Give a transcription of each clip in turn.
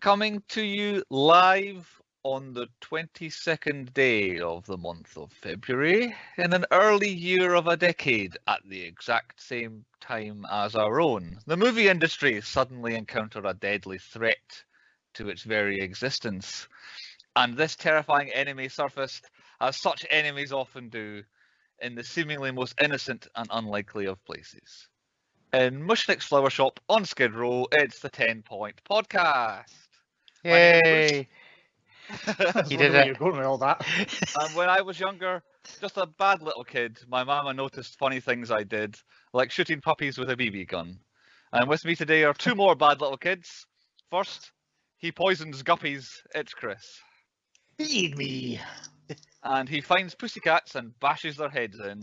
coming to you live on the 22nd day of the month of February, in an early year of a decade at the exact same time as our own. The movie industry suddenly encountered a deadly threat to its very existence, and this terrifying enemy surfaced, as such enemies often do, in the seemingly most innocent and unlikely of places. In Mushnick's Flower Shop on Skid Row, it's the 10 Point Podcast. Yay! You did it. You're going with all that. And when I was younger, just a bad little kid, my mama noticed funny things I did, like shooting puppies with a BB gun. And with me today are two more bad little kids. First, he poisons guppies, it's Chris. Feed me. And he finds pussycats and bashes their heads in,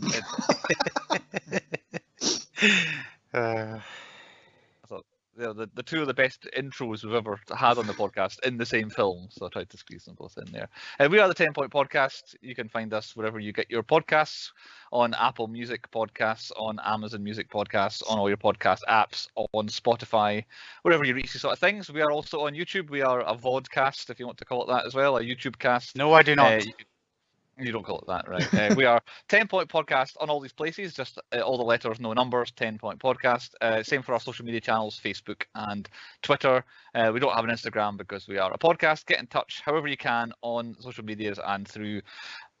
it's the two of the best intros we've ever had on the podcast in the same film, so I tried to squeeze them both in there. We are the 10 Point Podcast. You can find us wherever you get your podcasts, on Apple Music Podcasts, on Amazon Music Podcasts, on all your podcast apps, on Spotify, wherever you reach these sort of things. We are also on YouTube. We are a vodcast, if you want to call it that as well, a YouTube cast. No, I do not. You don't call it that, right? We are 10 Point Podcast on all these places, just all the letters, no numbers, 10 Point Podcast. Same for our social media channels, Facebook and Twitter. We don't have an Instagram because we are a podcast. Get in touch however you can on social medias and through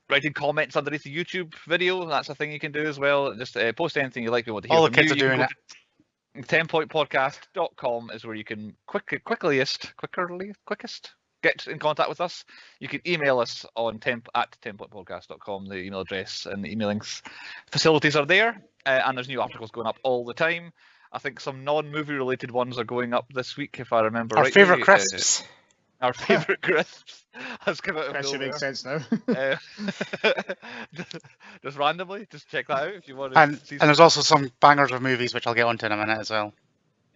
writing comments underneath the YouTube video. That's a thing you can do as well. Just post anything you like. We want to hear All the from kids you. are doing it. 10pointpodcast.com is where you can quickest get in contact with us. You can email us on at 10pointpodcast.com. The email address and the emailing facilities are there, and there's new articles going up all the time. I think some non-movie related ones are going up this week, if I remember right. Our favourite crisps. Our favourite crisps has come out of That should nowhere. make sense now. Just randomly, just check that out if you want to And see. there's also some bangers of movies, which I'll get onto in a minute as well.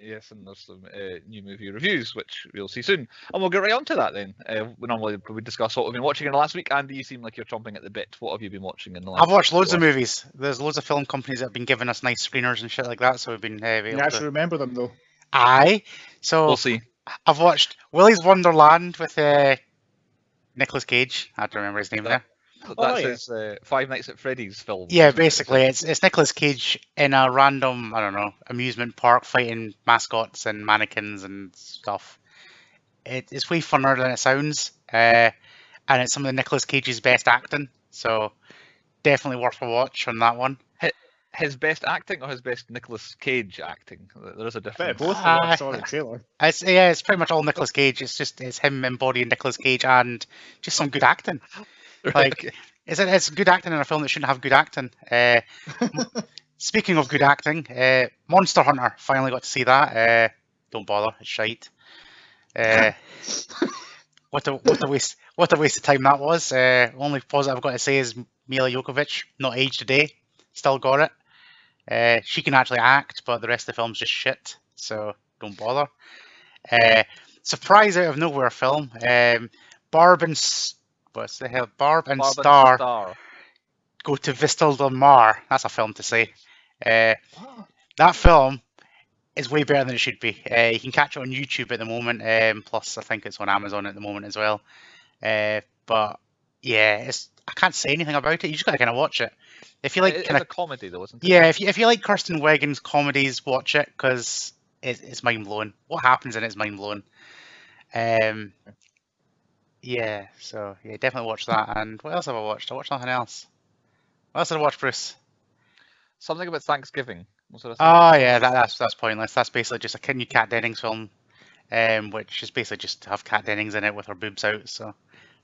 Yes, and there's some new movie reviews, which we'll see soon. And we'll get right on to that then. We discuss what we've been watching in the last week. Andy, you seem like you're chomping at the bit. What have you been watching in the last I've watched loads of movies. There's loads of film companies that have been giving us nice screeners and shit like that, so we've been able You to... actually remember them though. Aye. So We'll see. I've watched Willy's Wonderland with Nicolas Cage. I have to remember his name there. That's yeah. his Five Nights at Freddy's film. Yeah, isn't it? basically, it's Nicolas Cage in a random, I don't know, amusement park fighting mascots and mannequins and stuff. It's way funner than it sounds, and it's some of Nicolas Cage's best acting, so definitely worth a watch on that one. His best acting or his best Nicolas Cage acting? There is a Bit of difference. both. I saw the trailer. It's pretty much all Nicolas Cage. It's him embodying Nicolas Cage and just some good acting. Like, Okay. it's good acting in a film that shouldn't have good acting. Speaking of good acting, Monster Hunter, finally got to see that. Don't bother, it's shite. What a waste of time that was. Only positive I've got to say is Mila Jovovich, not aged a day, still got it. She can actually act, but the rest of the film's just shit, so don't bother. Surprise out of nowhere film. Barb and Star go to Vistal Del Mar. That's a film to say. That film is way better than it should be. You can catch it on YouTube at the moment. Plus, I think it's on Amazon at the moment as well. But yeah, I can't say anything about it. You just gotta kind of watch it. If you like, It's a comedy though, isn't it? yeah, if you like Kirsten Wiig's comedies, watch it because it's mind blowing. What happens in it's mind blowing. Yeah, so yeah, definitely watch that. And what else have I watched? I watched nothing else. What else did I watch, Bruce? Something about Thanksgiving. What sort of Oh yeah, that's pointless. That's basically just a new Kat Dennings film, which is basically just to have Kat Dennings in it with her boobs out. So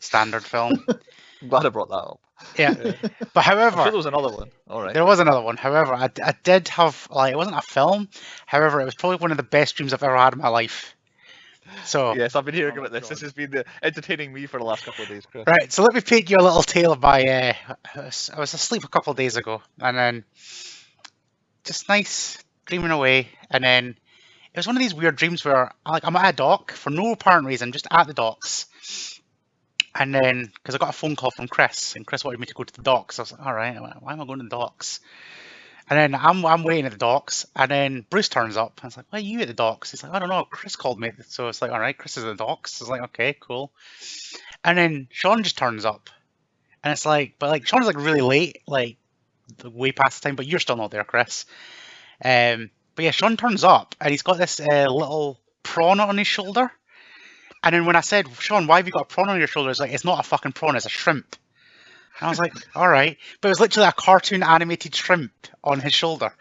standard film. I'm glad I brought that up. Yeah, but however, I'm sure there was another one. All right. there was another one. However, I did have it wasn't a film. However, it was probably one of the best dreams I've ever had in my life. So Yes, I've been hearing Oh about this. my This God. has been entertaining me for the last couple of days, Chris. right, so let me paint you a little tale of my. I was asleep a couple of days ago, and then just nice dreaming away, and then it was one of these weird dreams where I'm at a dock for no apparent reason, just at the docks, and then because I got a phone call from Chris, and Chris wanted me to go to the docks, I was like, all right, why am I going to the docks? And then I'm waiting at the docks, and then Bruce turns up. I was like, why are you at the docks? He's like, I don't know, Chris called me. So it's like, all right, Chris is at the docks. It's like, okay, cool. And then Sean just turns up. And it's like, but like Sean's like really late, like way past the time, but you're still not there, Chris. But yeah, Sean turns up, and he's got this little prawn on his shoulder. And then when I said, Sean, why have you got a prawn on your shoulder? It's like, it's not a fucking prawn, it's a shrimp. And I was like, all right. But it was literally a cartoon animated shrimp on his shoulder.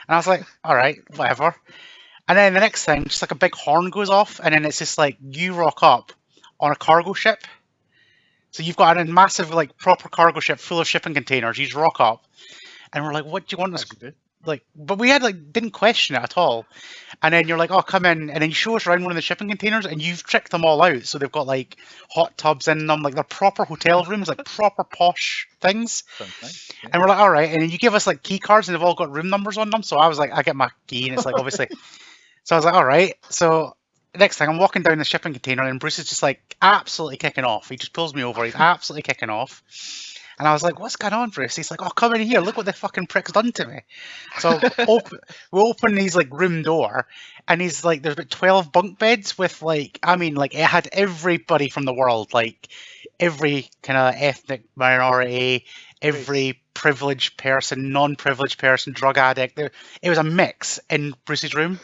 And I was like, all right, whatever. And then the next thing, just like a big horn goes off, and then it's just like you rock up on a cargo ship. So you've got a massive, like, proper cargo ship full of shipping containers. You just rock up, and we're like, what do you want us to do? Like, but we had like didn't question it at all. And then you're like, oh, come in, and then you show us around one of the shipping containers, and you've tricked them all out. So they've got like hot tubs in them, like they're proper hotel rooms, like proper posh things. Nice. Yeah. And we're like, all right. And then you give us like key cards, and they've all got room numbers on them. So I was like, I get my key, and it's like obviously. So I was like, all right. So next thing, I'm walking down the shipping container, and Bruce is just like absolutely kicking off. He just pulls me over. He's absolutely kicking off. And I was like, what's going on, Bruce? He's like, oh, come in here. Look what the fucking prick's done to me. So we open his like room door, and he's like, there's about 12 bunk beds with like, I mean, like it had everybody from the world, like every kind of ethnic minority, every privileged person, non-privileged person, drug addict. It was a mix in Bruce's room.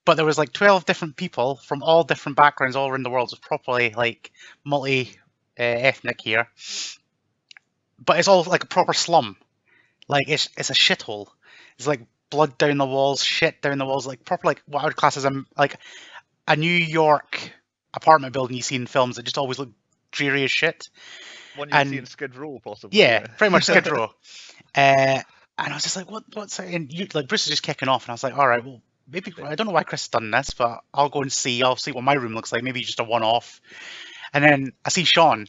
But there was like 12 different people from all different backgrounds all around the world. It was properly like multi-ethnic here. But it's all like a proper slum. Like it's a shithole. It's like blood down the walls, shit down the walls, like proper like what I would class as like a New York apartment building you see in films that just always look dreary as shit. One you see in Skid Row, possibly. Yeah, pretty much Skid Row. And I was just like, what's that? And you, like Bruce is just kicking off, and I was like, all right, well, maybe I don't know why Chris has done this, but I'll go and see. I'll see what my room looks like. Maybe just a one-off. And then I see Sean.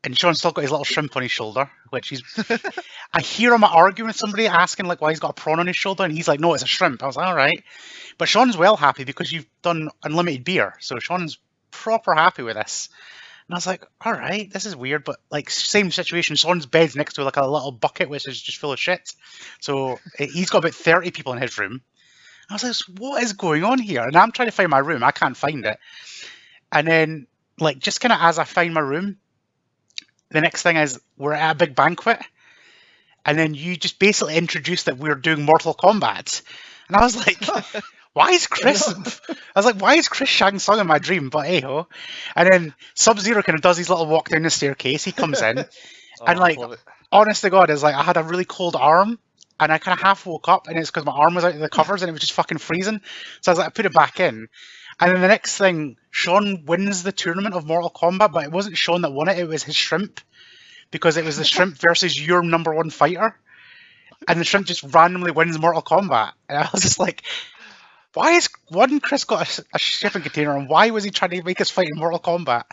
And Sean's still got his little shrimp on his shoulder, which he's... I hear him arguing with somebody, asking like why he's got a prawn on his shoulder, and he's like, no, it's a shrimp. I was like, all right. But Sean's well happy because you've done unlimited beer. So Sean's proper happy with this. And I was like, all right, this is weird, but like same situation. Sean's bed's next to like a little bucket, which is just full of shit. So he's got about 30 people in his room. I was like, what is going on here? And I'm trying to find my room. I can't find it. And then like just kind of as I find my room, the next thing is we're at a big banquet, and then you just basically introduced that we're doing Mortal Kombat, and I was like, why is Chris? Why is Chris Shang Tsung in my dream? But hey ho, and then Sub-Zero kind of does his little walk down the staircase. He comes in, and like, honest to God, is like I had a really cold arm, and I kind of half woke up, and it's because my arm was out of the covers, and it was just fucking freezing. So I was like, I put it back in. And then the next thing, Sean wins the tournament of Mortal Kombat, but it wasn't Sean that won it, it was his shrimp. Because it was the shrimp versus your number one fighter. And the shrimp just randomly wins Mortal Kombat. And I was just like, why is one Chris got a shipping container, and why was he trying to make us fight in Mortal Kombat?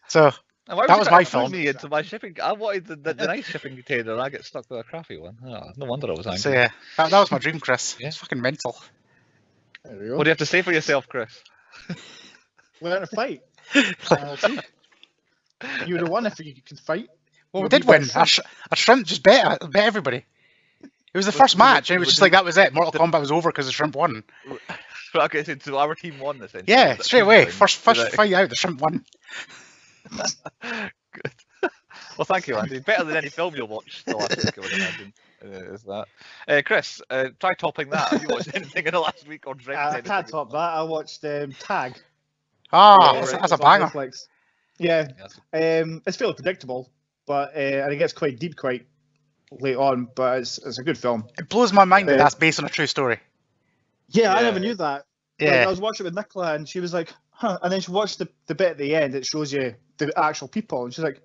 So that was my film. Me into my shipping. I wanted the nice shipping container, and I get stuck with a crappy one. Oh, no wonder I was angry. So yeah, that was my dream, Chris. Yeah. It's fucking mental. There we go. What do you have to say for yourself, Chris? We're in a fight. You would have won if you could fight. Well, we did win. A shrimp just bet everybody. It was the first match, and it was just like that was it. Mortal Kombat was over because the shrimp won. Okay, so our team won this. Yeah, straight away. First fight out, the shrimp won. Good. Well, thank you, Andy. Better than any film you'll watch. Still, I think I would imagine. Is that Chris? Try topping that. Have you watched anything in the last week or dreamt I anything? can't top that. I watched Tag. That's a banger. Netflix. Yeah, it's fairly predictable, but and it gets quite deep quite late on. But it's a good film. It blows my mind that that's based on a true story. Yeah, I never knew that. Yeah, like, I was watching it with Nicola, and she was like, "Huh," and then she watched the bit at the end. It shows you the actual people, and she's like,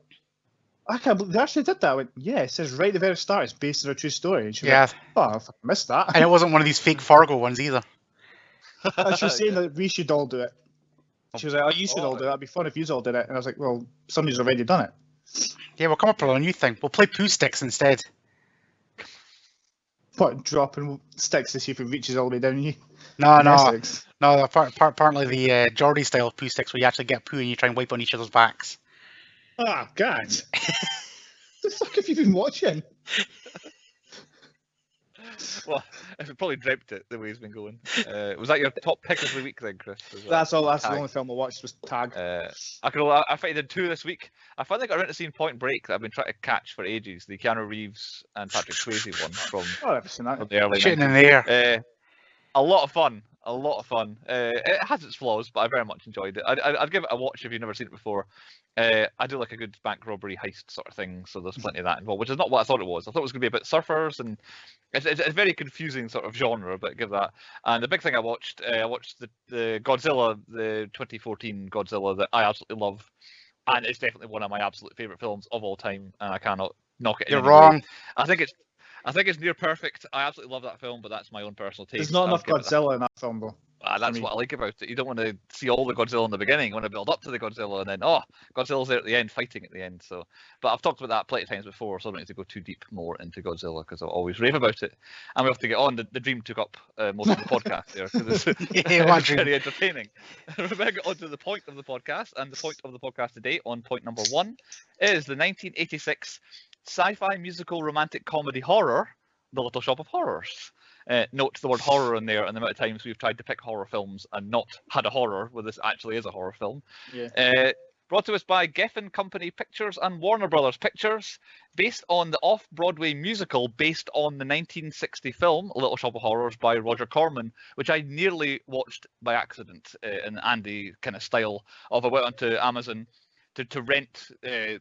I can't believe they actually did that. I went, yeah, it says right at the very start, it's based on a true story. And she was like, oh, I missed that. And it wasn't one of these fake Fargo ones either. And she was saying that we should all do it. She was like, oh, you should all do it. It'd be fun if you all did it. And I was like, well, somebody's already done it. Yeah, we'll come up with a new thing. We'll play poo sticks instead. What, dropping sticks to see if it reaches all the way down you? No. Apparently the Geordie style poo sticks where you actually get poo and you try and wipe on each other's backs. Oh, God. What the fuck have you been watching? Well, I've probably dreamt it the way he's been going. Was that your top pick of the week then, Chris? That's all. That's Tag? the only film I watched was Tag. I think I did 2 this week. I finally got around to seeing Point Break that I've been trying to catch for ages. The Keanu Reeves and Patrick Swayze one from I've never seen that. the early Shooting 90s. in the air. A lot of fun. It has its flaws, but I very much enjoyed it. I'd give it a watch if you've never seen it before. I do like a good bank robbery heist sort of thing, so there's plenty of that involved, which is not what I thought it was. I thought it was going to be about surfers, and it's a very confusing sort of genre, but give that. And the big thing I watched the Godzilla, the 2014 Godzilla that I absolutely love, and it's definitely one of my absolute favourite films of all time, and I cannot knock it. You're wrong. I think it's near perfect. I absolutely love that film, but that's my own personal taste. There's not enough Godzilla in that film, though. That's what I like about it. You don't want to see all the Godzilla in the beginning. You want to build up to the Godzilla, and then Godzilla's there at the end, fighting at the end. So, but I've talked about that plenty of times before, so I don't need to go too deep more into Godzilla because I always rave about it. And we have to get on. The dream took up most of the podcast there because it's very entertaining. We're going to get on to the point of the podcast, and the point of the podcast today, on point number 1, is the 1986 sci-fi musical romantic comedy horror, The Little Shop of Horrors. Note the word horror in there and the amount of times we've tried to pick horror films and not had a horror, where this actually is a horror film. Yeah. Brought to us by Geffen Company Pictures and Warner Brothers Pictures, based on the off-Broadway musical based on the 1960 film Little Shop of Horrors by Roger Corman, which I nearly watched by accident in Andy kind of style of I went onto Amazon to rent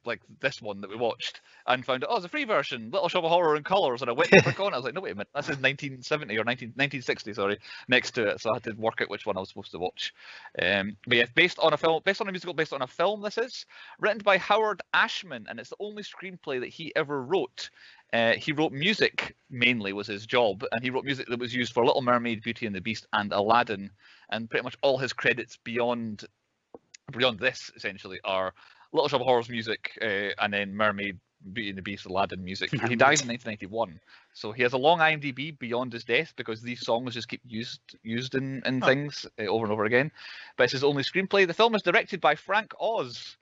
like this one that we watched and found out, it's a free version, Little Shop of Horror in colours, and I went to click on it. I was like, no, wait a minute, this is 1970 or 1960, sorry, next to it, so I had to work out which one I was supposed to watch. But yeah, based on a musical based on a film, this is written by Howard Ashman, and it's the only screenplay that he ever wrote. He wrote music, mainly was his job, and he wrote music that was used for Little Mermaid, Beauty and the Beast, and Aladdin, and pretty much all his credits beyond this essentially are Little Shop of Horrors music, and then Mermaid, Beauty and the Beast, Aladdin music. He died in 1991, so he has a long IMDb beyond his death because these songs just keep used in things over and over again. But it's his only screenplay. The film is directed by Frank Oz.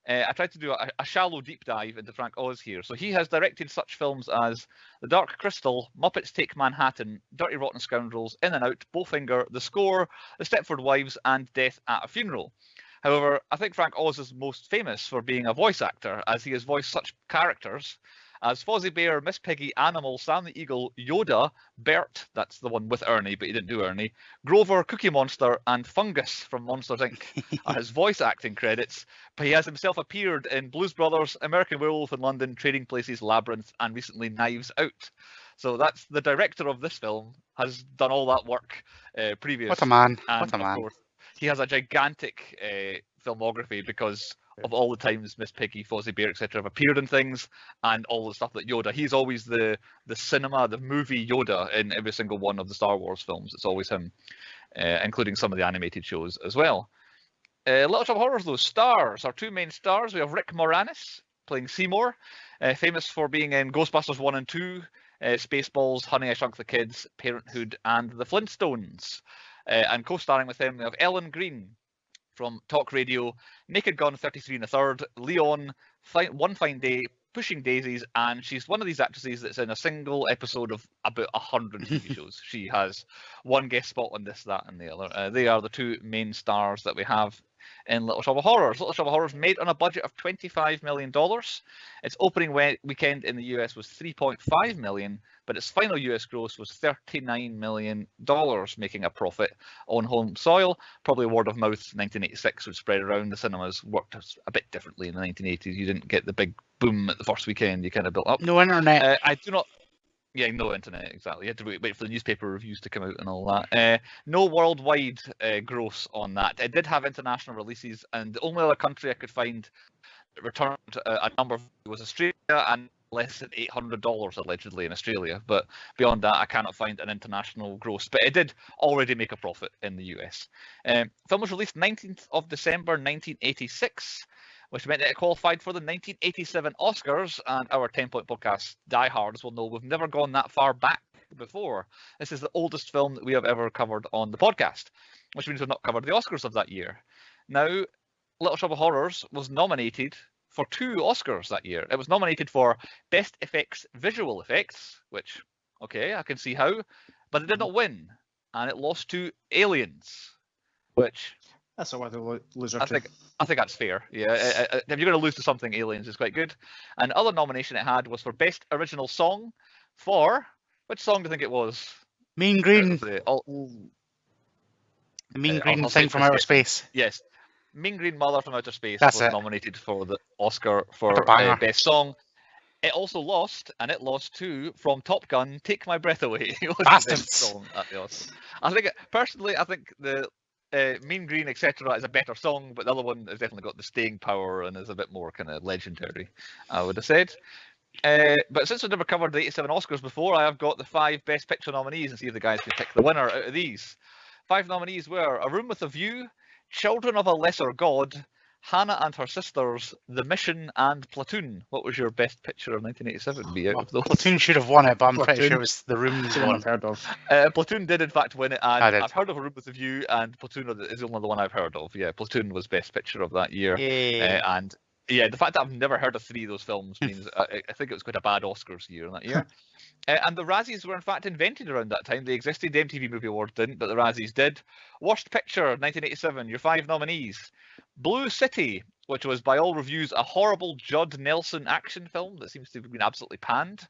I tried to do a shallow deep dive into Frank Oz here. So he has directed such films as The Dark Crystal, Muppets Take Manhattan, Dirty Rotten Scoundrels, In and Out, Bowfinger, The Score, The Stepford Wives, and Death at a Funeral. However, I think Frank Oz is most famous for being a voice actor, as he has voiced such characters as Fozzie Bear, Miss Piggy, Animal, Sam the Eagle, Yoda, Bert, that's the one with Ernie, but he didn't do Ernie, Grover, Cookie Monster, and Fungus from Monsters, Inc. are his voice acting credits, but he has himself appeared in Blues Brothers, American Werewolf in London, Trading Places, Labyrinth, and recently Knives Out. So that's the director of this film, has done all that work previously. What a man. And what a man. Of course, he has a gigantic filmography because of all the times Miss Piggy, Fozzie Bear, etc. have appeared in things, and all the stuff that Yoda. He's always the movie Yoda in every single one of the Star Wars films. It's always him, including some of the animated shows as well. Little Shop of Horrors, those stars, our 2 main stars. We have Rick Moranis playing Seymour, famous for being in Ghostbusters 1 and 2, Spaceballs, Honey, I Shrunk the Kids, Parenthood, and The Flintstones. And co-starring with him, we have Ellen Green from Talk Radio, Naked Gun 33 1/3, Leon, One Fine Day, Pushing Daisies, and she's one of these actresses that's in a single episode of about 100 TV shows. She has one guest spot on this, that, and the other. They are the 2 main stars that we have in Little Shop of Horrors. Little Shop of Horrors made on a budget of $25 million. Its opening weekend in the US was $3.5 million, but its final US gross was $39 million, making a profit on home soil. Probably word of mouth, 1986 would spread around. The cinemas worked a bit differently in the 1980s. You didn't get the big boom at the first weekend. You kind of built up. No internet. I do not. Yeah, no internet, exactly. You had to wait for the newspaper reviews to come out and all that. No worldwide gross on that. It did have international releases, and the only other country I could find that returned a number was Australia, and less than $800 allegedly in Australia. But beyond that, I cannot find an international gross. But it did already make a profit in the US. Film was released 19th of December 1986. Which meant that it qualified for the 1987 Oscars, and our 10-point podcast diehards will know we've never gone that far back before. This is the oldest film that we have ever covered on the podcast, which means we've not covered the Oscars of that year. Now, Little Shop of Horrors was nominated for 2 Oscars that year. It was nominated for Best Effects Visual Effects, which Okay, I can see how. But it did not win, and it lost to Aliens, which That's a worthy loser. I think that's fair. Yeah, if you're going to lose to something, Aliens is quite good. And the other nomination it had was for Best Original Song for... Which song do you think it was? Mean Green. The Mean Green thing from outer space. Yes. Mean Green Mother from Outer Space That's was it. nominated for the Oscar for Best Song. It also lost, and it lost to, from Top Gun, Take My Breath Away. It was the best song at the Oscar. I think, personally, the Mean Green, etc. is a better song, but the other one has definitely got the staying power and is a bit more kind of legendary, I would have said. But since we've never covered the 87 Oscars before, I have got the 5 Best Picture nominees and see if the guys can pick the winner out of these. 5 nominees were A Room with a View, Children of a Lesser God, Hannah and Her Sisters, The Mission, and Platoon. What was your best picture of 1987? Be out of those? Platoon should have won it, but I'm pretty sure it was The Room one. I've heard of. Platoon did in fact win it, and I've heard of A Room with a View, and Platoon is the only one I've heard of. Yeah, Platoon was best picture of that year. And yeah, the fact that I've never heard of 3 of those films means I think it was quite a bad Oscars year in that year. And the Razzies were in fact invented around that time. They existed, the MTV Movie Awards didn't, but the Razzies did. Worst Picture, 1987, your 5 nominees. Blue City, which was by all reviews a horrible Judd Nelson action film that seems to have been absolutely panned.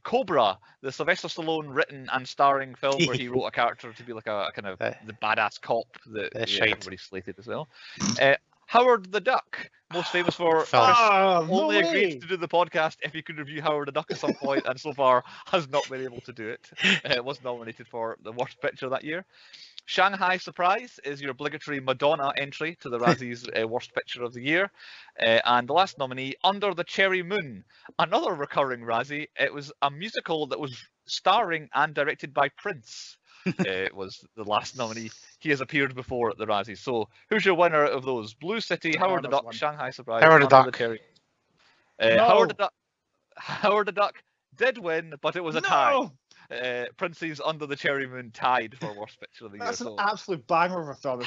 Cobra, the Sylvester Stallone written and starring film where he wrote a character to be like a kind of the badass cop that everybody slated as well. Howard the Duck, most famous for only agreed to do the podcast if he could review Howard the Duck at some point, and so far has not been able to do it. It was nominated for the worst picture that year. Shanghai Surprise is your obligatory Madonna entry to the Razzies worst picture of the year. And the last nominee, Under the Cherry Moon, another recurring Razzie. It was a musical that was starring and directed by Prince. Was the last nominee. He has appeared before at the Razzies. So who's your winner of those? Blue City, Howard the Duck, Shanghai Surprise, Howard the Duck. The Cherry. No. Howard the Duck did win, but it was a tie. Prince's Under the Cherry Moon tied for worst picture of the year. That's an absolute banger of a film.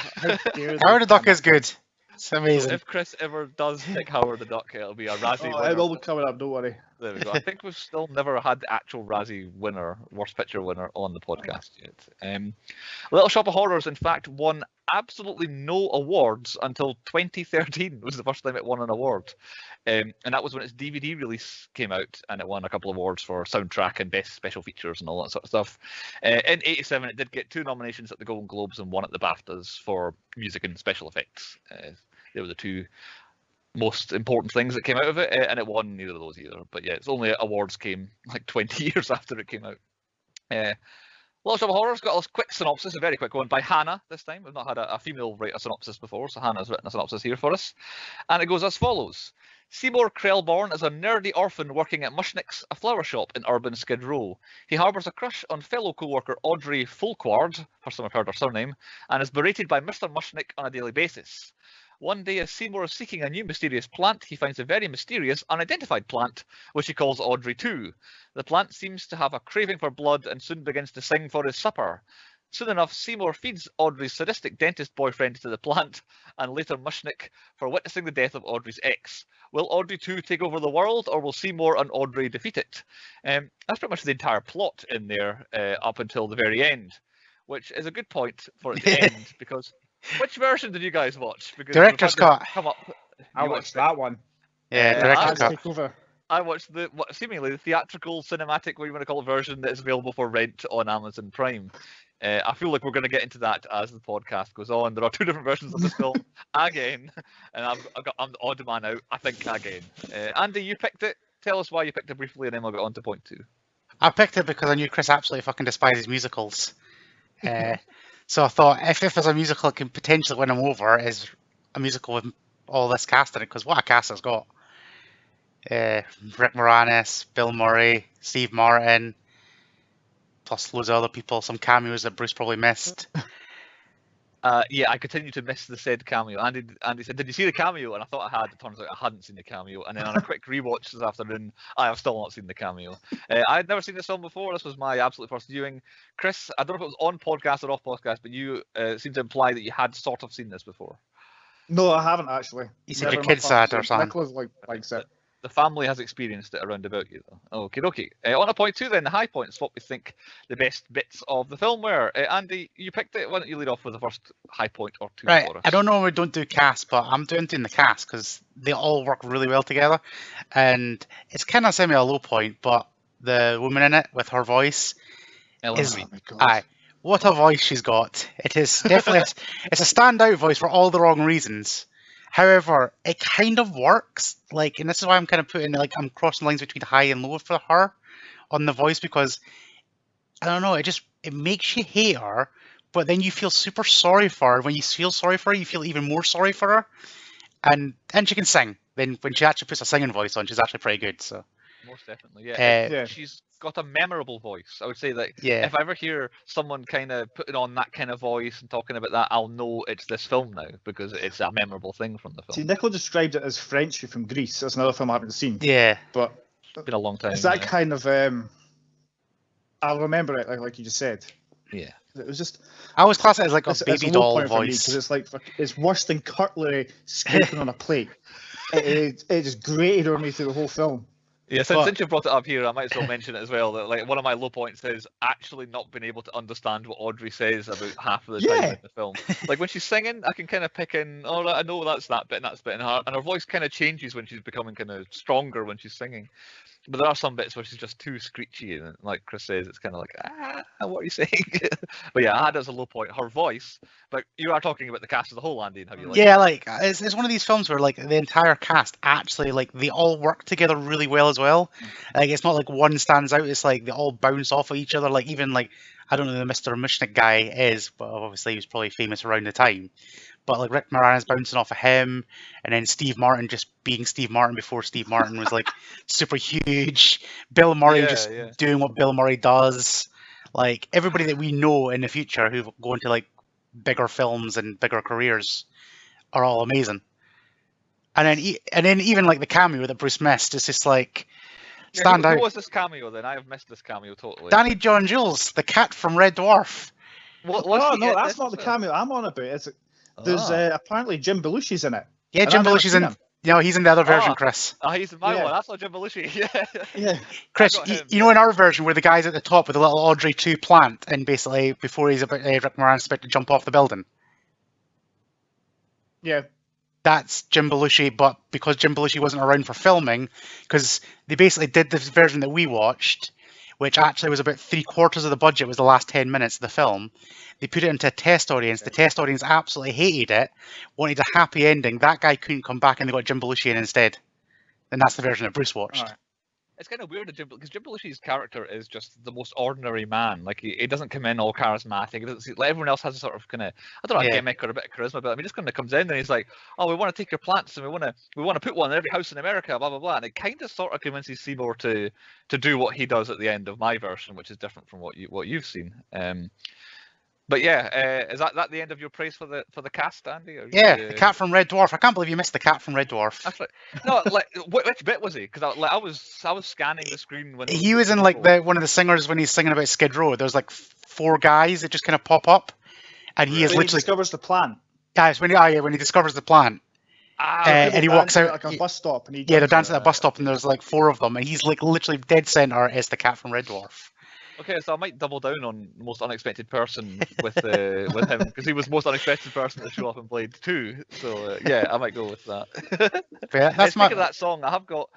Howard the Duck is good. It's amazing. So if Chris ever does pick Howard the Duck, it'll be a Razzie winner. It will be coming up, don't worry. There we go. I think we've still never had the actual Razzie winner, worst picture winner, on the podcast yet. Little Shop of Horrors, in fact, won absolutely no awards until 2013. It was the first time it won an award. And that was when its DVD release came out, and it won a couple of awards for soundtrack and best special features and all that sort of stuff. In 87, it did get 2 nominations at the Golden Globes and 1 at the BAFTAs for music and special effects. They were the 2 most important things that came out of it, and it won neither of those either. But yeah, it's only awards came like 20 years after it came out. Little Shop of Horrors got a quick synopsis, a very quick one, by Hannah this time. We've not had a female write a synopsis before, so Hannah's written a synopsis here for us. And it goes as follows. Seymour Krelborn is a nerdy orphan working at Mushnick's, a flower shop in urban Skid Row. He harbours a crush on fellow co-worker Audrey Fulquard, first time I've heard her surname, and is berated by Mr. Mushnick on a daily basis. One day, as Seymour is seeking a new mysterious plant, he finds a very mysterious, unidentified plant, which he calls Audrey II. The plant seems to have a craving for blood and soon begins to sing for his supper. Soon enough, Seymour feeds Audrey's sadistic dentist boyfriend to the plant, and later Mushnick for witnessing the death of Audrey's ex. Will Audrey II take over the world, or will Seymour and Audrey defeat it? That's pretty much the entire plot in there up until the very end, which is a good point for it to end, because... Which version did you guys watch? Because Director's cut. Come up. I watched that one. Yeah, Director's cut. I watched seemingly the theatrical, cinematic, what you want to call it, version that is available for rent on Amazon Prime. I feel like we're going to get into that as the podcast goes on. There are 2 different versions of this film again, and I'm the odd man out. I think again. Andy, you picked it. Tell us why you picked it briefly, and then we'll get on to point 2. I picked it because I knew Chris absolutely fucking despises musicals. So I thought, if there's a musical that can potentially win him over, is a musical with all this cast in it, because what a cast it's got. Rick Moranis, Bill Murray, Steve Martin, plus loads of other people, some cameos that Bruce probably missed. Yeah, I continue to miss the said cameo. Andy said, did you see the cameo? And I thought I had. It turns out I hadn't seen the cameo. And then on a quick rewatch this afternoon, I have still not seen the cameo. I had never seen this film before. This was my absolute first viewing. Chris, I don't know if it was on podcast or off podcast, but you seem to imply that you had sort of seen this before. No, I haven't actually. You said your kids had or something. Nicholas likes it. the family has experienced it around about you, though. Okay. On to point 2 then, the high points, what we think the best bits of the film were. Andy, you picked it. Why don't you lead off with the first high point or 2 Right, for us? I don't know if we don't do cast, but I'm doing the cast because they all work really well together. And it's kind of semi a low point, but the woman in it with her voice is... Oh my God. Aye, what a voice she's got. It is definitely... it's a standout voice for all the wrong reasons. However, it kind of works. Like, and this is why I'm kind of putting, like, I'm crossing lines between high and low for her on the voice, because, I don't know, it makes you hate her, but then you feel super sorry for her. When you feel sorry for her, you feel even more sorry for her. And she can sing. Then when she actually puts a singing voice on, she's actually pretty good. So Most definitely, yeah. Yeah. She's got a memorable voice. I would say that yeah, if I ever hear someone kind of putting on that kind of voice and talking about that, I'll know it's this film now because it's a memorable thing from the See, film. Nicola described it as Frenchy from Greece. That's another film I haven't seen. yeah, But It's been a long time. it's that yeah. kind of. I'll remember it like you just said. Yeah. It was just. I always class it as like a It's baby a low doll point for me because voice. it's like it's worse than cutlery scraping on a plate. It just grated on me through the whole film. Yeah, But- since you brought it up here, I might as well mention it as well. That like one of my low points is actually not being able to understand what Audrey says about half of the time Yeah. in the film. Like when she's singing, I can kind of pick in. Oh, right, I know that's that bit and that's bit, and her voice kind of changes when she's becoming kind of stronger when she's singing. But there are some bits where she's just too screechy, and like Chris says, it's kind of like, what are you saying? But yeah, I had it as a low point, her voice. But you are talking about the cast as a whole, Andy, and how you like it. Yeah, like it's one of these films where like the entire cast actually like they all work together really well as well. Like it's not like one stands out. It's like they all bounce off of each other. Like even like I don't know who the Mr. Mushnik guy is, but obviously he was probably famous around the time. But like Rick Moranis bouncing off of him, and then Steve Martin just being Steve Martin before Steve Martin was like super huge. Bill Murray Yeah, just yeah. doing what Bill Murray does. Like everybody that we know in the future who go into like bigger films and bigger careers are all amazing. And then even like the cameo that Bruce missed is just like Yeah, stand who out. was this cameo then? I have missed this cameo totally. Danny John Jules, the cat from Red Dwarf. What, No, that's not the cameo I'm on about. There's apparently Jim Belushi's in it. Yeah, And Jim I've never Belushi's seen in. him. No, he's in the other version, Ah. Chris. He's in my Yeah. one. That's not Jim Belushi. Yeah. Yeah. Chris, got him, you know in our version where the guy's at the top with a little Audrey II plant, and basically before he's about Rick Moranis about to jump off the building. Yeah. That's Jim Belushi, but because Jim Belushi wasn't around for filming, because they basically did this version that we watched, which actually was about 3/4 of the budget was the last 10 minutes of the film. They put it into a test audience. The test audience absolutely hated it, wanted a happy ending. That guy couldn't come back, and they got Jim Belushi in instead. And that's the version that Bruce watched. Alright. It's kind of weird because Jim Belushi's character is just the most ordinary man. Like he doesn't come in all charismatic. He doesn't see, like everyone else has a sort of kind of I don't know a Yeah. gimmick or a bit of charisma, but I mean, he just kind of comes in and he's like, "Oh, we want to take your plants and we want to put one in every house in America." Blah blah blah. And it kind of sort of convinces Seymour to do what he does at the end of my version, which is different from what you've seen. But yeah, is that the end of your praise for the cast, Andy? Or Yeah, the cat from Red Dwarf. I can't believe you missed the cat from Red Dwarf. That's right. No, like which bit was he? Because I was scanning the screen when He was in like one of the singers when he's singing about Skid Row. There's like 4 guys that just kind of pop up, and he is When he literally discovers the plan. guys when he discovers the plant. and he walks out. like a bus stop, and he Yeah, they're jumps dancing at a bus stop, and there's like 4 of them, and he's like literally dead center as the cat from Red Dwarf. Okay, so I might double down on most unexpected person with him because he was most unexpected person to show up and played too. So yeah, I might go with that. But yeah, that's Speaking of my. that song, I've got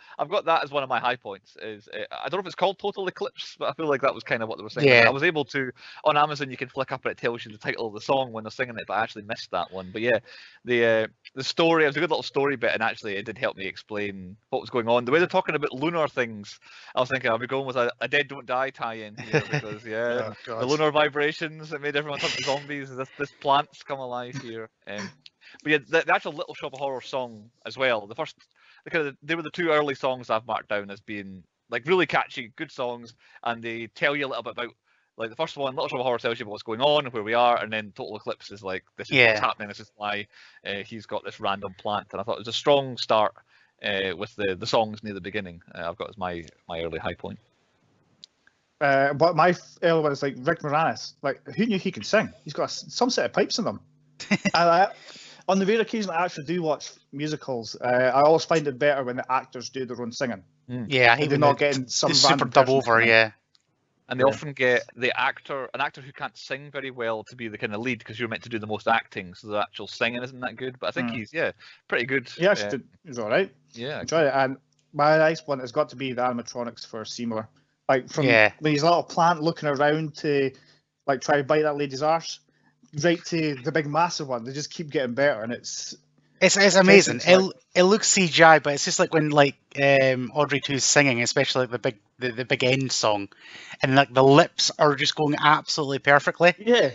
that as one of my high points. Is I don't know if it's called Total Eclipse, but I feel like that was kind of what they were saying. Yeah. I was able to on Amazon. You can flick up and it tells you the title of the song when they're singing it, but I actually missed that one. But yeah, the story. It was a good little story bit, and actually it did help me explain what was going on. The way they're talking about lunar things, I was thinking I'll be going with a Dead Don't Die tie-in here because yeah. Oh, The God. lunar vibrations that made everyone turn to zombies. This plant's come alive here. But yeah, the actual Little Shop of Horror song as well. The first, they were the 2 early songs I've marked down as being like really catchy, good songs, and they tell you a little bit about. Like the first one, Little Shop of Horror tells you about what's going on and where we are, and then Total Eclipse is like this is what's happening. This is why he's got this random plant, and I thought it was a strong start with the songs near the beginning. I've got as my early high point. But my early one is like Rick Moranis. Like, who knew he could sing? He's got some set of pipes in them. and On the rare occasion I actually do watch musicals, I always find it better when the actors do their own singing. Yeah, I hate They're when not getting some the super random dub person over. singing. Yeah. And they often get an actor who can't sing very well to be the kind of lead because you're meant to do the most acting, so the actual singing isn't that good. But I think he's pretty good. Yeah, he's all right. Yeah, Enjoy it. And my nice one has got to be the animatronics for Seymour. Like from Yeah. when he's a little plant looking around to like try to bite that lady's arse, right to the big massive one. They just keep getting better, and it's amazing. Like, it looks CGI, but it's just like when like Audrey II's singing, especially like the big end song, and like the lips are just going absolutely perfectly. yeah.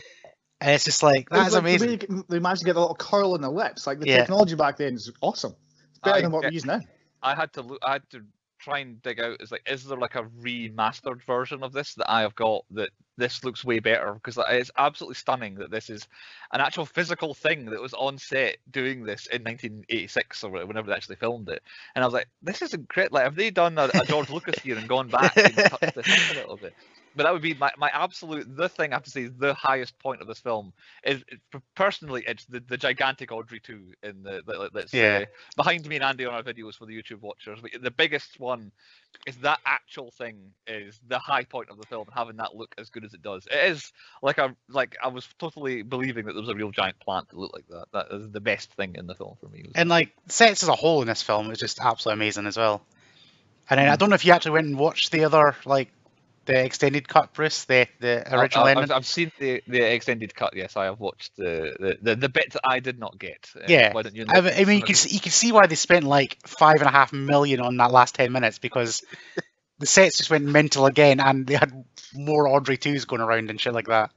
And it's just like that's like amazing. The way they managed to get a little curl in the lips. Like the Yeah. technology back then is awesome. It's better than what we use now. I had to try and dig out is there like a remastered version of this that I have got that this looks way better, because it's absolutely stunning that this is an actual physical thing that was on set doing this in 1986 or whenever they actually filmed it. And I was like, this is incredible. Like, have they done a George Lucas here and gone back and touched this up a little bit? But that would be my absolute, the thing I have to say is the highest point of this film is, personally, it's the gigantic Audrey II in that's behind me and Andy on our videos for the YouTube watchers. But the biggest one is that actual thing is the high point of the film, having that look as good as it does. It is like I was totally believing that there was a real giant plant that looked like that. That is the best thing in the film for me. And like sets as a whole in this film is just absolutely amazing as well. And then I don't know if you actually went and watched the other the extended cut, Bruce, the original ending. I've seen the extended cut. Yes, I have watched the bit that I did not get. Yeah, why don't you? I mean, you can see why they spent like $5.5 million on that last 10 minutes, because the sets just went mental again, and they had more Audrey IIs going around and shit like that.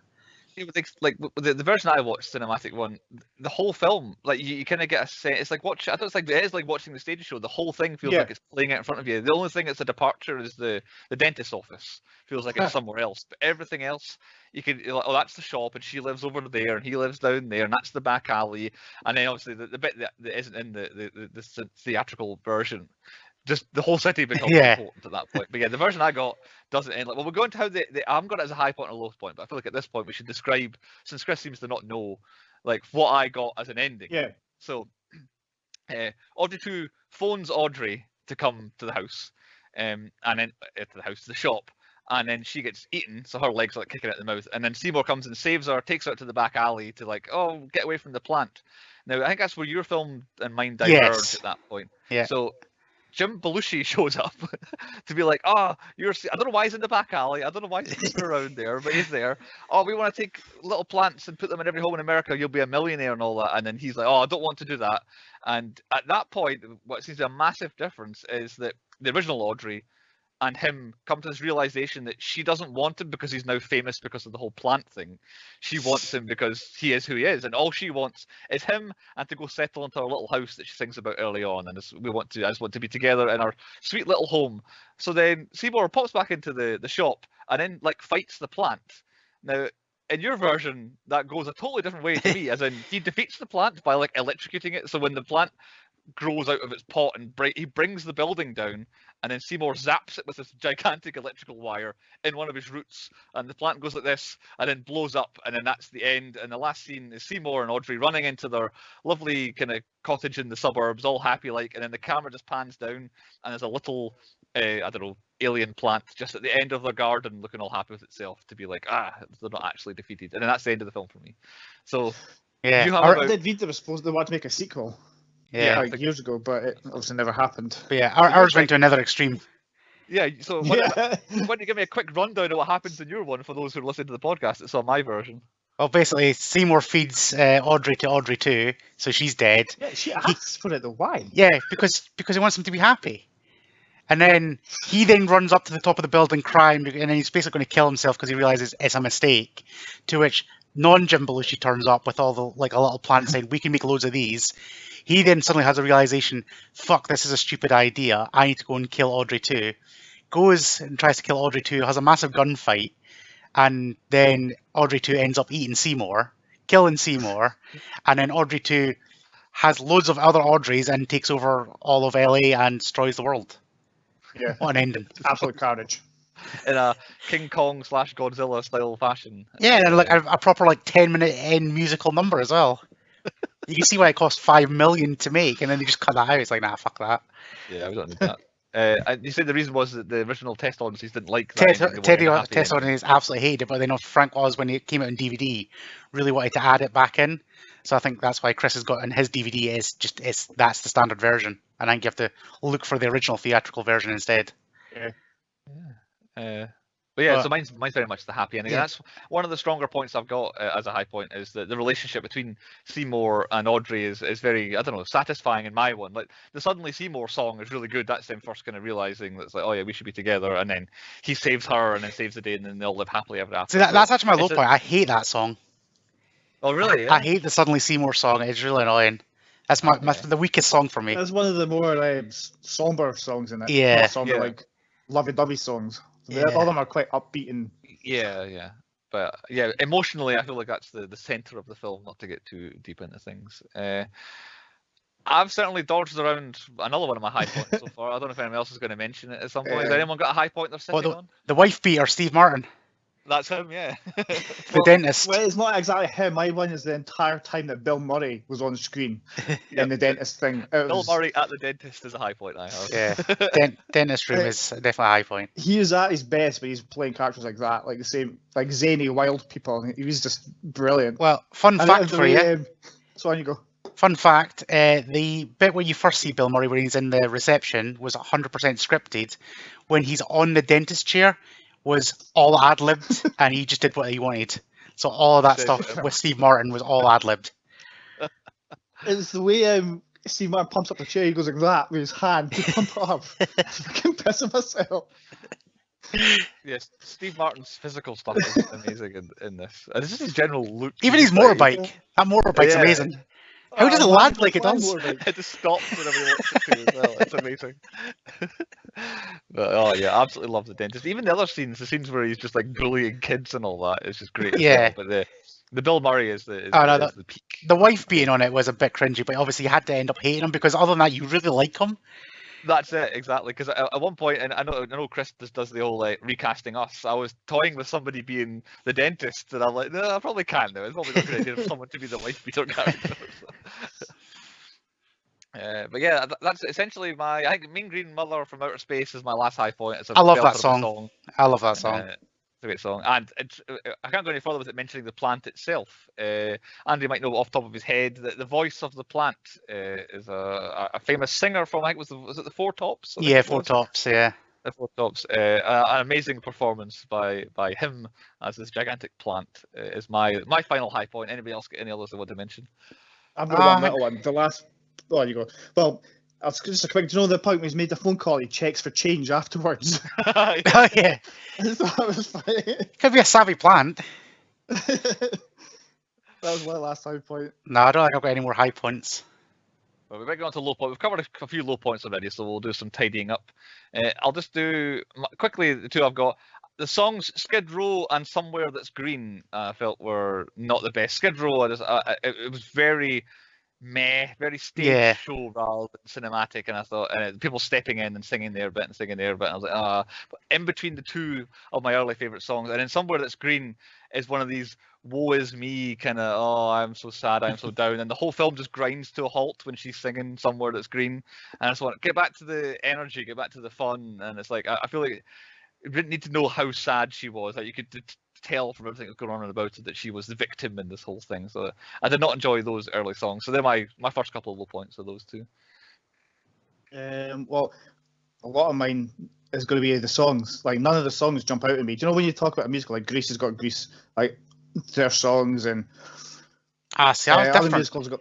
Like the version I watched, cinematic one, the whole film, like you kind of get a sense. It's like watching. I don't think it is like watching the stage show. The whole thing feels like it's playing out in front of you. The only thing that's a departure is the dentist's office. Feels like it's somewhere else, but everything else you can. Oh, that's the shop, and she lives over there, and he lives down there, and that's the back alley, and then obviously the bit that isn't in the theatrical version. Just the whole city becomes important at that point. But yeah, the version I got doesn't end like. Well, we're going to how I'm got it as a high point and a low point, but I feel like at this point we should describe, since Chris seems to not know, like what I got as an ending. Yeah. So, Audrey II phones Audrey to come to the house, and then to the shop, and then she gets eaten, so her legs are like kicking out the mouth, and then Seymour comes and saves her, takes her to the back alley to get away from the plant. Now I think that's where your film and mine diverged at that point. Yeah. So Jim Belushi shows up to be like, I don't know why he's in the back alley. I don't know why he's around there, but he's there. Oh, we want to take little plants and put them in every home in America. You'll be a millionaire and all that. And then he's like, I don't want to do that. And at that point, what seems a massive difference is that the original Audrey and him come to this realization that she doesn't want him because he's now famous because of the whole plant thing. She wants him because he is who he is, and all she wants is him and to go settle into our little house that she sings about early on. And I just want to be together in our sweet little home. So then Seymour pops back into the shop and then fights the plant. Now, in your version, that goes a totally different way to me, as in he defeats the plant by electrocuting it. So when the plant grows out of its pot and he brings the building down, and then Seymour zaps it with this gigantic electrical wire in one of his roots, and the plant goes like this and then blows up, and then that's the end. And the last scene is Seymour and Audrey running into their lovely kind of cottage in the suburbs, all happy and then the camera just pans down and there's a little alien plant just at the end of their garden looking all happy with itself, to be like, they're not actually defeated. And then that's the end of the film for me. So I did read they were supposed to want to make a sequel. Yeah, years ago, but it obviously never happened. But yeah, ours went to another extreme. Yeah, so why don't you give me a quick rundown of what happens in your one for those who are listening to the podcast that saw my version? Well, basically, Seymour feeds Audrey to Audrey II, so she's dead. Yeah, she asks for it though. Why? Yeah, because he wants him to be happy. And then he runs up to the top of the building crying, and then he's basically going to kill himself because he realizes it's a mistake. To which non-Jim Belushi turns up with all the a little plant saying, "We can make loads of these." He then suddenly has a realization, fuck, this is a stupid idea. I need to go and kill Audrey II. Goes and tries to kill Audrey II, has a massive gunfight, and then Audrey II ends up eating Seymour, killing Seymour, and then Audrey II has loads of other Audreys and takes over all of LA and destroys the world. Yeah. What an ending. Absolute carnage. In a King Kong / Godzilla style fashion. Yeah, and a proper 10-minute end musical number as well. You can see why it cost $5 million to make, and then they just cut that out. It's like, nah, fuck that. Yeah, we don't need that. And you said the reason was that the original test audiences didn't like that. Teddy test audience absolutely hated it, but then Frank Oz, when it came out on DVD, really wanted to add it back in. So I think that's why Chris has got in his DVD that's the standard version, and I think you have to look for the original theatrical version instead. But yeah, so mine's very much the happy ending. Yeah. That's one of the stronger points I've got as a high point, is that the relationship between Seymour and Audrey is very, I don't know, satisfying in my one. Like, the Suddenly Seymour song is really good. That's them first kind of realizing that it's like, oh yeah, we should be together, and then he saves her and then saves the day, and then they'll live happily ever after. So that's actually my low point. I hate that song. Oh really? Yeah. I hate the Suddenly Seymour song. It's really annoying. That's the weakest song for me. That's one of the more somber songs in it. Yeah. Not somber, like lovey-dovey songs. Yeah. All of them are quite upbeat and... Yeah. But yeah, emotionally, I feel like that's the centre of the film, not to get too deep into things. I've certainly dodged around another one of my high points so far. I don't know if anyone else is going to mention it at some point. Has anyone got a high point they're sitting on? The wife beater, Steve Martin. That's him, yeah. The dentist. Well, it's not exactly him. My one is the entire time that Bill Murray was on screen in the dentist thing. Bill Murray at the dentist is a high point I have. Yeah, dentist room is definitely a high point. He is at his best when he's playing characters like that, like the same, like zany wild people. He was just brilliant. Well, fun fact for you. So on you go. Fun fact, the bit where you first see Bill Murray when he's in the reception was 100% scripted. When he's on the dentist chair, was all ad-libbed, and he just did what he wanted. So all of that stuff with Steve Martin was all ad-libbed. It's the way Steve Martin pumps up the chair, he goes like that with his hand to pump it up. I'm fucking pissing myself. Yes, Steve Martin's physical stuff is amazing in this. And just his general look. Even his motorbike. That motorbike's amazing. How does it land like it does? It just stops whenever you watch it too as well. It's amazing. But, oh yeah, absolutely love the dentist. Even the other scenes, the scenes where he's just like bullying kids and all that, is just great. Yeah. But the Bill Murray is the peak. The wife being on it was a bit cringy, but obviously you had to end up hating him because other than that, you really like him. That's it, exactly. Because at one point, and I know Chris does the whole recasting us. I was toying with somebody being the dentist, and I'm like, no, I probably can though. It's probably not a good idea for someone to be the wife beater character. But yeah, that's essentially I think Mean Green Mother from Outer Space is my last high point. I love that song. I love that song. It's a great song, and I can't go any further with it mentioning the plant itself. Andy might know off the top of his head that the voice of the plant is a famous singer from, I think was it the Four Tops? Yeah, Four Tops. Yeah, the Four Tops. An amazing performance by him as this gigantic plant is my final high point. Anybody else got any others they want to mention? I've got one little one. The last. Oh, you go. Well. Just a quick, do you know the point when he's made the phone call, he checks for change afterwards? Oh, yeah. I thought that was funny. Could be a savvy plant. That was my last high point. No, I don't think I've got any more high points. Well, we might go on to low point. We've covered a few low points already, so we'll do some tidying up. I'll just do, quickly, the two I've got. The songs Skid Row and Somewhere That's Green I felt were not the best. Skid Row, it was very... very stage show rather than cinematic, and I thought people stepping in and singing their bit and singing their bit, and I was like, but in between the two of my early favourite songs, and then Somewhere That's Green is one of these woe is me kind of, I'm so sad, I'm so down, and the whole film just grinds to a halt when she's singing Somewhere That's Green, and I just want to get back to the energy, get back to the fun, and it's like I feel like you didn't need to know how sad she was, like you could tell from everything that's going on about it that she was the victim in this whole thing. So I did not enjoy those early songs. So they're my first couple of low points of those two. Well, a lot of mine is going to be the songs. Like, none of the songs jump out at me. Do you know when you talk about a musical, like Grease has got Grease, like their songs, and see, I was other different. musicals have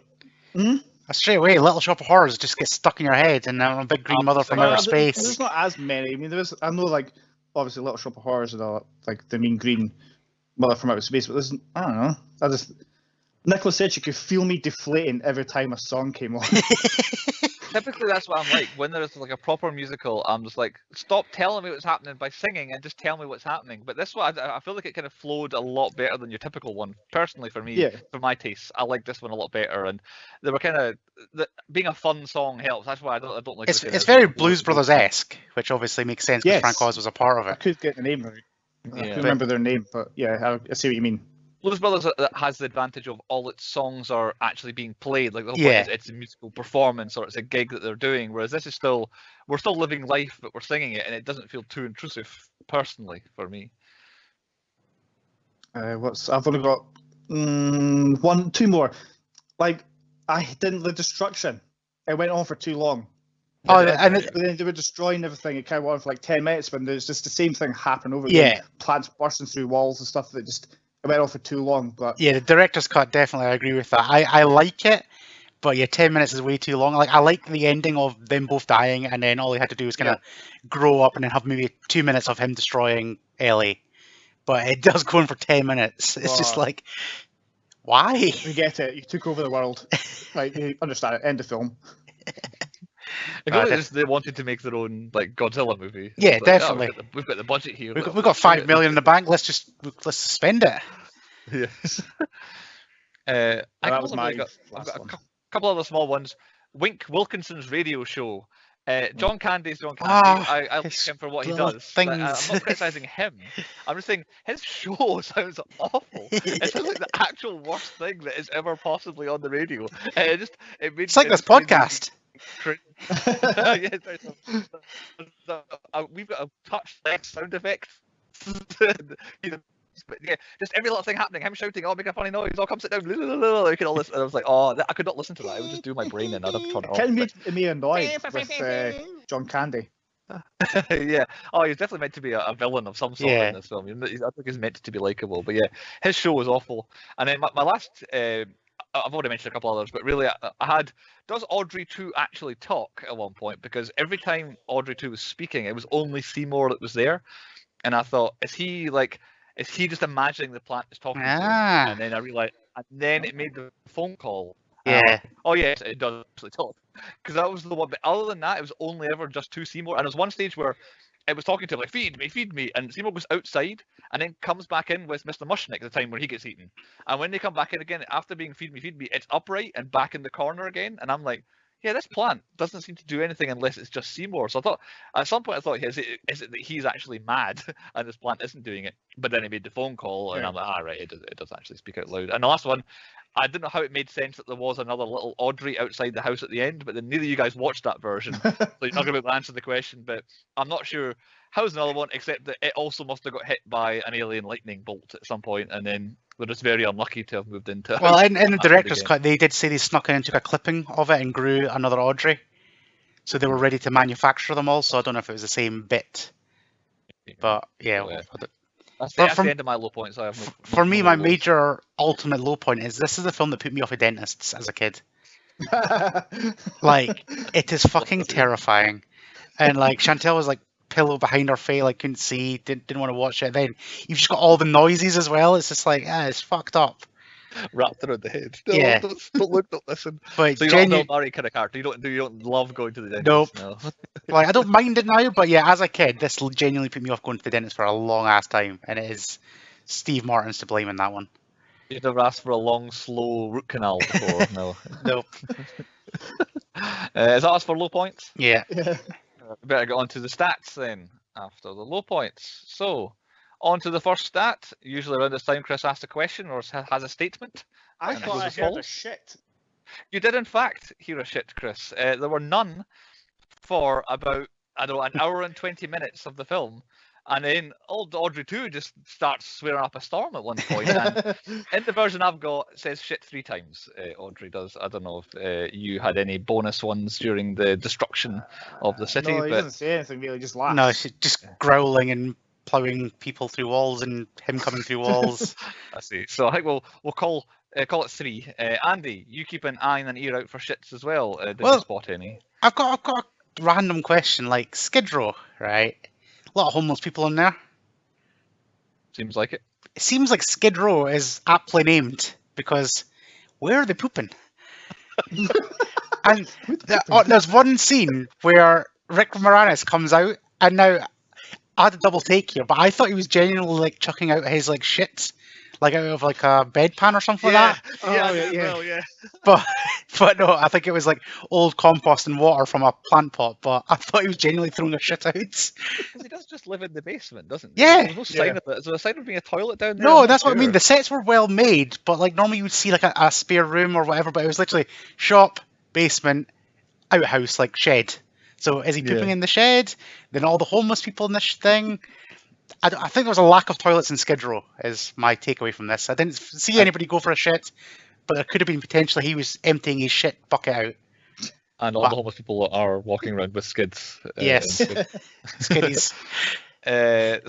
got... Straight away, Little Shop of Horrors just gets stuck in your head, and I'm a Big Green Mother from Outer Space. There's not as many. I mean, I know, like, obviously Little Shop of Horrors and like the Mean Green Mother from Outer Space, but there's, I don't know. Nicola said she could feel me deflating every time a song came on. Typically, that's what I'm like. When there's like a proper musical, I'm just like, stop telling me what's happening by singing and just tell me what's happening. But this one, I feel like it kind of flowed a lot better than your typical one. Personally, for me, for my taste, I like this one a lot better. And they were kind of being a fun song helps. That's why I don't like. It's very Blues Brothers-esque, which obviously makes sense because Frank Oz was a part of it. I could get the name right. I couldn't remember their name, but yeah, I see what you mean. Blues Brothers has the advantage of all its songs are actually being played. Like the whole Yeah. point is it's a musical performance or it's a gig that they're doing. Whereas this is still, we're still living life, but we're singing it, and it doesn't feel too intrusive, personally, for me. I've only got two more. Like, the destruction. It went on for too long. They were destroying everything. It kind of went on for like 10 minutes, but there's just the same thing happening over again. Plants bursting through walls and stuff that just it went on for too long. But yeah, the director's cut, definitely, I agree with that. I like it, but yeah, 10 minutes is way too long. Like, I like the ending of them both dying, and then all he had to do was kind of grow up and then have maybe 2 minutes of him destroying Ellie. But it does go on for 10 minutes. It's just like, why? You get it. You took over the world. Like, you understand it. End of film. They wanted to make their own like Godzilla movie. Yeah, definitely. We've got the budget here. We've got $5 million in the bank. Let's spend it. Yes. That was I've got a couple other small ones. Wink Wilkinson's radio show. John Candy's John Candy. I like him for what he does. I'm not criticising him. I'm just saying his show sounds awful. It sounds like the actual worst thing that is ever possibly on the radio. It's like this podcast. We've got a touch sound effect. But yeah, just every little thing happening, him shouting, "Oh, make a funny noise! Oh, come sit down!" Look at all this, and I was like, "Oh, I could not listen to that. It would just do my brain in. I'd have to turn it off." It made me annoyed with John Candy. Yeah. Oh, he's definitely meant to be a villain of some sort in this film. I think he's meant to be likable, but yeah, his show was awful. And then my last, I've already mentioned a couple others, but really, I had. Does Audrey II actually talk at one point? Because every time Audrey II was speaking, it was only Seymour that was there, and I thought, is he just imagining the plant is talking to him? And then I realized, and then it made the phone call. Yeah. Oh yes, it does actually talk. Because that was the one. But other than that, it was only ever just to Seymour. And there was one stage where it was talking to him like, feed me. And Seymour goes outside and then comes back in with Mr. Mushnick at the time where he gets eaten. And when they come back in again, after being feed me, it's upright and back in the corner again. And I'm like, yeah, this plant doesn't seem to do anything unless it's just Seymour. So I thought, at some point, is it that he's actually mad and this plant isn't doing it? But then he made the phone call, and I'm like, right, it does actually speak out loud. And the last one, I didn't know how it made sense that there was another little Audrey outside the house at the end, but then neither of you guys watched that version, so you're not going to be able to answer the question. But I'm not sure how's another one, except that it also must have got hit by an alien lightning bolt at some point, and then they're just very unlucky to have moved into. Well, in the director's cut, they did say they snuck in and took a clipping of it and grew another Audrey, so they were ready to manufacture them all. So I don't know if it was the same bit, but yeah. That's the end of my low points. For me, my major ultimate low point is this is the film that put me off of dentists as a kid. Like, it is fucking terrifying. And like Chantel was like pillow behind her face, like couldn't see, didn't want to watch it. Then you've just got all the noises as well. It's just like, it's fucked up. Wrapped around the head. No, don't look, don't listen. But so you're not a Bill Murray kind of character. You don't love going to the dentist. Nope. No. Like, I don't mind it now, but yeah, as a kid, this genuinely put me off going to the dentist for a long ass time, and it is Steve Martin's to blame in that one. You've never asked for a long, slow root canal before, no. Nope. Is that us for low points? Yeah. We better get on to the stats then after the low points. So. On to the first stat. Usually around this time, Chris asks a question or has a statement. I thought I heard a shit. You did, in fact, hear a shit, Chris. There were none for about, an hour and 20 minutes of the film. And then old Audrey II just starts swearing up a storm at one point. And in the version I've got, it says shit 3 times, Audrey does. I don't know if you had any bonus ones during the destruction of the city. No, he doesn't say anything really, just laughs. No, she's just growling and plowing people through walls and him coming through walls. I see. So I think we'll call it 3. Andy, you keep an eye and an ear out for shits as well. Did you spot any? I've got a random question, like Skid Row, right? A lot of homeless people in there. Seems like it. It seems like Skid Row is aptly named because where are they pooping? And there's one scene where Rick Moranis comes out, and now I had a double take here, but I thought he was genuinely like chucking out his like shit, like out of like a bedpan or something like that. Yeah, Oh, I yeah, did yeah. as well, yeah. But no, I think it was like old compost and water from a plant pot. But I thought he was genuinely throwing a shit out. Because he does just live in the basement, doesn't he? Yeah. There's no sign Yeah. of it. Is there a sign of being a toilet down there? No, I'm that's not what I mean. sure. The sets were well made, but like normally you would see like a spare room or whatever, but it was literally shop, basement, outhouse, like shed. So is he pooping Yeah. in the shed? Then all the homeless people in this thing. I think there was a lack of toilets in Skid Row, is my takeaway from this. I didn't see anybody go for a shit, but there could have been potentially he was emptying his shit bucket out. And all the homeless people are walking around with skids. Yes. Skiddies.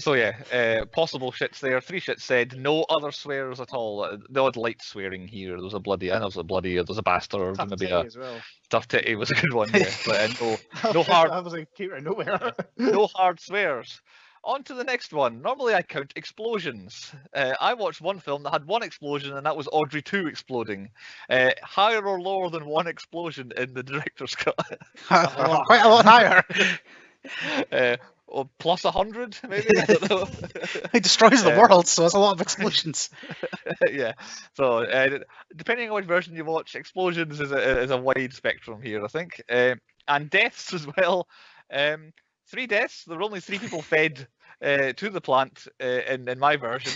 So yeah, possible shits there. 3 shits said. No other swears at all. The odd light swearing here. There was a bloody. I know there was a bloody. There was a bastard. Tough Maybe titty a as well. tough titty was a good one. Yeah, but no hard. I was like, came out of nowhere. No hard swears. On to the next one. Normally I count explosions. I watched one film that had 1 explosion, and that was Audrey II exploding. Higher or lower than 1 explosion in the director's cut? Quite a lot higher. Or plus 100, maybe? I don't know. He destroys the world, so it's a lot of explosions. Yeah. So depending on which version you watch, explosions is a wide spectrum here, I think. And deaths as well. 3 deaths. There were only 3 people fed to the plant in my version,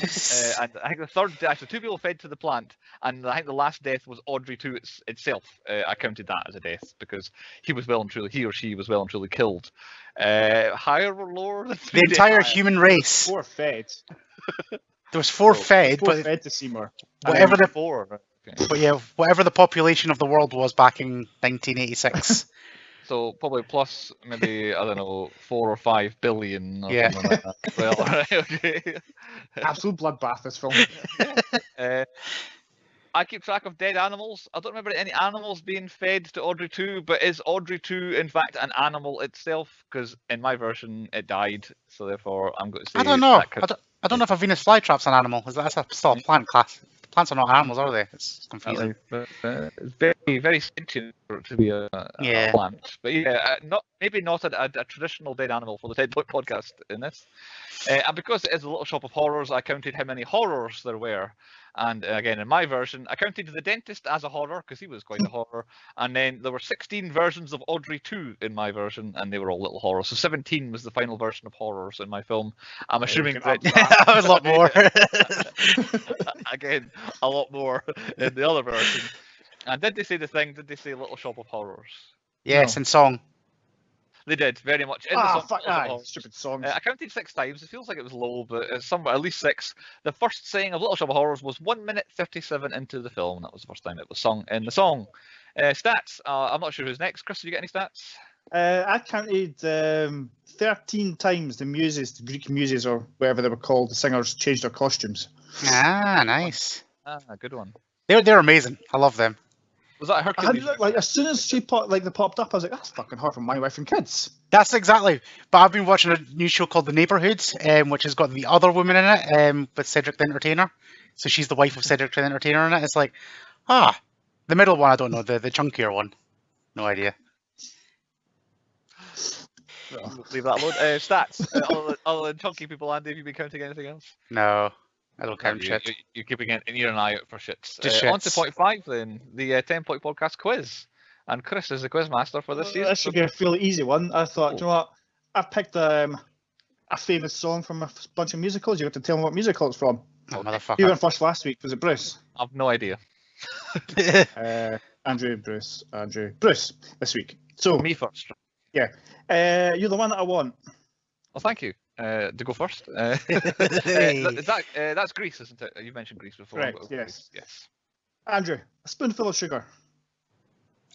and I think the third, actually 2 people fed to the plant, and I think the last death was Audrey II itself. I counted that as a death because he or she was well and truly killed. Higher or lower than 3 The entire deaths? human race. 4 fed. There was 4 fed, 4 but fed to Seymour. whatever the 4. Okay. but yeah, whatever the population of the world was back in 1986. So probably plus maybe I don't know 4 or 5 billion. Or Yeah. something like that. Well, right, okay. Absolute bloodbath, this film. I keep track of dead animals. I don't remember any animals being fed to Audrey II, but is Audrey II in fact an animal itself? Because in my version it died, so therefore I'm going to say. I don't know. that could- I don't know if a Venus flytrap's an animal. That's still a plant class. Plants are not animals, are they? It's confusing. It's very, very sentient for it to be a Yeah. plant. But yeah, maybe not a traditional dead animal for the Dead Boy podcast in this. And because it is a little shop of horrors, I counted how many horrors there were. And again, in my version, I counted the dentist as a horror because he was quite a horror. And then there were 16 versions of Audrey II in my version, and they were all little horrors. So 17 was the final version of horrors in my film. I'm assuming that That was a lot more. again, a lot more in the other version. And did they say the thing? Did they say Little Shop of Horrors? Yes, No. in song. They did, very much. In the song, Fuck, Little Shop of aye, Horrors. stupid songs. I counted 6 times. It feels like it was low, but it's somewhere at least 6. The first saying of Little Shop of Horrors was 1 minute 57 into the film. That was the first time it was sung in the song. Stats. I'm not sure who's next. Chris, have you got any stats? I counted 13 times the muses, the Greek muses or whatever they were called, the singers changed their costumes. Ah, nice. Good one. They're amazing. I love them. Was that I Hercules? had, like, as soon as they popped up, I was like, that's fucking hard for my wife and kids. That's exactly. But I've been watching a new show called The Neighbourhood, which has got the other woman in it, with Cedric the Entertainer. So she's the wife of Cedric the Entertainer in it. It's like, the middle one, I don't know. The chunkier one. No idea. Leave that alone. Stats. Other than chunky people, Andy, have you been counting anything else? No, I don't count shit. You're keeping an ear and eye out for shits. Just On to shits. point 5 then, the 10-point podcast quiz. And Chris is the quiz master for this season. That should be a fairly easy one. I thought, you know what? I've picked a famous song from a bunch of musicals. You have to tell me what musical it's from. Oh, You motherfucker. went first last week. Was it Bruce? I've no idea. Andrew, Bruce this week. So, Me first. you're the one that I want. Well, thank you. To go first. Hey. That's Greece, isn't it? You mentioned Greece before. Correct, but- yes. Yes. Andrew, a spoonful of sugar.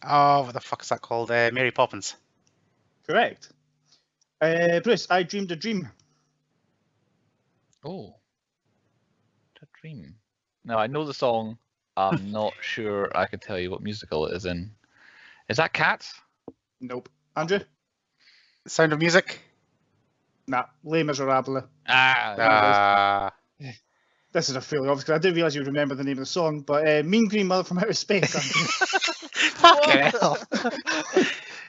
Oh, what the fuck is that called? Mary Poppins. Correct. Bruce, I dreamed a dream. Oh. A dream. Now, I know the song. I'm not sure I can tell you what musical it is in. Is that Cats? Nope. Andrew? Sound of Music. Nah, Les Miserables. This is a failure, obviously. I didn't realise you would remember the name of the song, but Mean Green Mother from Outer Space. Andrew. Fucking hell.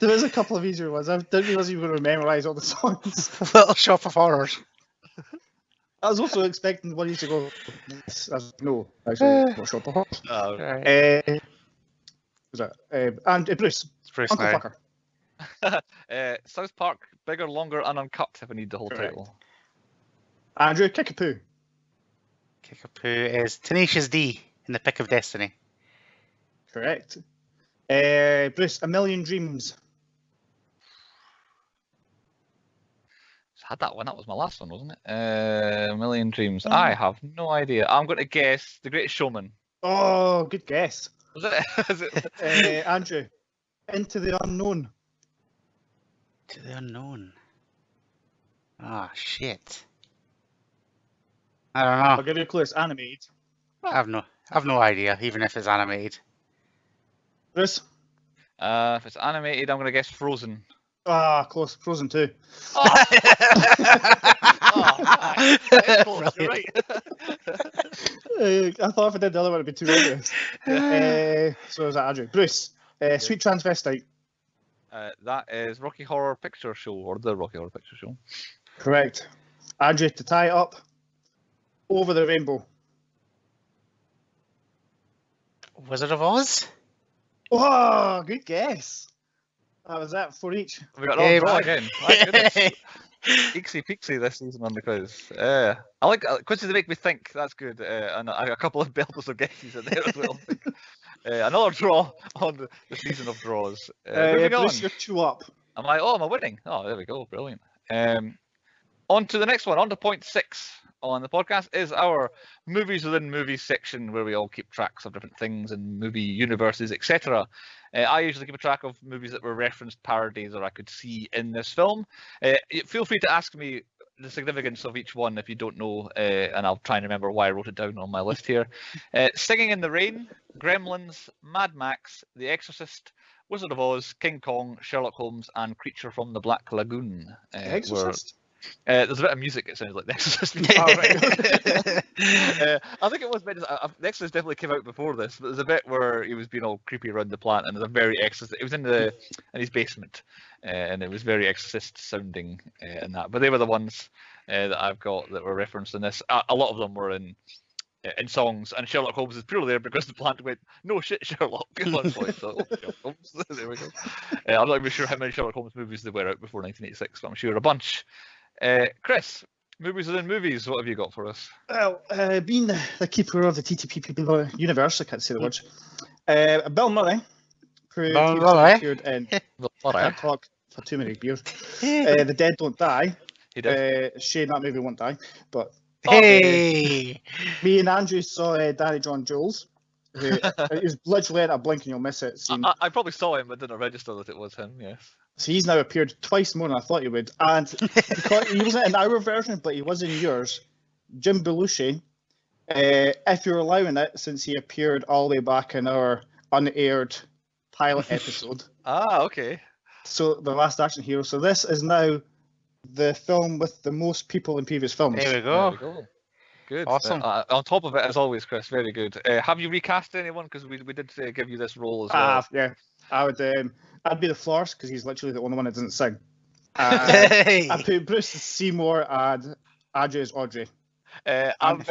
There is a couple of easier ones. I didn't realise you were going to memorise all the songs. Little Shop of Horrors. I was also expecting one of you to go. No, actually, not Shop of Horrors. Right. Was that? And Bruce. It's Bruce Uncle now. Fucker. South Park, bigger, longer, and uncut. If I need the whole Correct. title. Andrew, Kickapoo. Kickapoo is Tenacious D in the Pick of Destiny. Correct. Bruce, A Million Dreams. Had that one. That was my last one, wasn't it? A Million Dreams. I have no idea. I'm going to guess The Greatest Showman. Oh, good guess. Was it? Is it? Andrew, Into the Unknown. To the Unknown. Ah, shit. I don't know. I'll give you a clue. It's animated. I've no idea, even if it's animated. Bruce. If it's animated, I'm going to guess Frozen. Close. Frozen 2. Oh, close. You're right. I thought if I did the other one, it'd be too obvious. So is that Andrew? Bruce, Sweet Transvestite. That is Rocky Horror Picture Show, or the Rocky Horror Picture Show. Correct. Andrew, to tie it up, Over the Rainbow. Wizard of Oz? Oh, good guess. That was that for each. We got another draw again. My goodness. Eeksy peeksy this season on the quiz. I like quizzes that make me think. That's good. And a couple of belters of guesses in there as well. Another draw on the season of draws. Moving on. Bruce, you're 2 up. Am I winning? Oh, there we go. Brilliant. On to the next one. On to point 6 on the podcast is our movies within movies section, where we all keep tracks of different things and movie universes, etc. I usually keep a track of movies that were referenced, parodies, or I could see in this film. Feel free to ask me the significance of each one if you don't know, and I'll try and remember why I wrote it down on my list here. Singing in the Rain, Gremlins, Mad Max, The Exorcist, Wizard of Oz, King Kong, Sherlock Holmes, and Creature from the Black Lagoon. Exorcist? There's a bit of music. It sounds like The Exorcist. I think it was meant. The Exorcist definitely came out before this, but there's a bit where he was being all creepy around the plant, and there's a very Exorcist. It was in his basement, and it was very Exorcist sounding in that. But they were the ones that I've got that were referenced in this. A lot of them were in songs, and Sherlock Holmes is purely there because the plant went, "No shit, Sherlock." At one point, so Sherlock Holmes. There we go. I'm not even sure how many Sherlock Holmes movies there were out before 1986, but I'm sure a bunch. Chris, movies within movies, what have you got for us? Well, being the keeper of the TTP universe, I can't say the words. Bill Murray, who appeared in Talk for Too Many Beers. The Dead Don't Die. He did. Shame that movie won't die. But Hey! me and Andrew saw Danny John Jules. Who is literally in a blink and you'll miss it scene. I probably saw him, but didn't register that it was him. Yes. So he's now appeared twice more than I thought he would, and because he wasn't in our version, but he was in yours. Jim Belushi, if you're allowing it, since he appeared all the way back in our unaired pilot episode. Okay. So the Last Action Hero. So this is now the film with the most people in previous films. There we go. Good. Awesome. On top of it, as always, Chris, very good. Have you recast anyone? Because we did give you this role as well. Yeah. I'd be the Florence because he's literally the only one that doesn't sing. Hey! I put Bruce as Seymour and Andrew as Audrey. I'm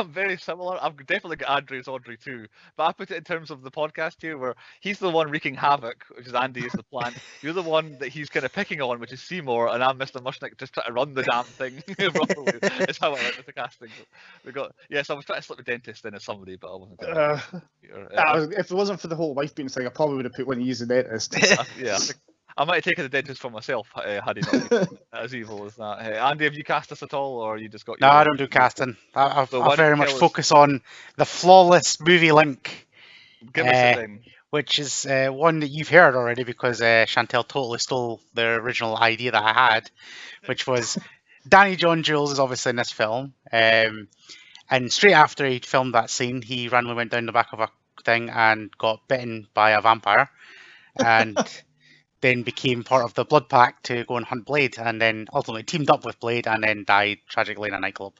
very similar. I've definitely got Andrew as Audrey II, but I put it in terms of the podcast here, where he's the one wreaking havoc, which is Andy is the plant. You're the one that he's kind of picking on, which is Seymour, and I'm Mr. Mushnick just trying to run the damn thing properly. It's how I went with the casting. So I was trying to slip the dentist in as somebody, but I wasn't. If it wasn't for the whole wife being thing, I probably would have put one of you as the dentist. Yeah. I might have taken the dentist for myself had he not been as evil as that. Andy, have you cast this at all, or you just got? No, I don't do casting. I very much focus on the flawless movie link. Give us it then. Which is one that you've heard already because Chantel totally stole the original idea that I had, which was Danny John Jules is obviously in this film. And straight after he filmed that scene, he randomly went down the back of a thing and got bitten by a vampire. And then became part of the Blood Pack to go and hunt Blade, and then ultimately teamed up with Blade, and then died tragically in a nightclub.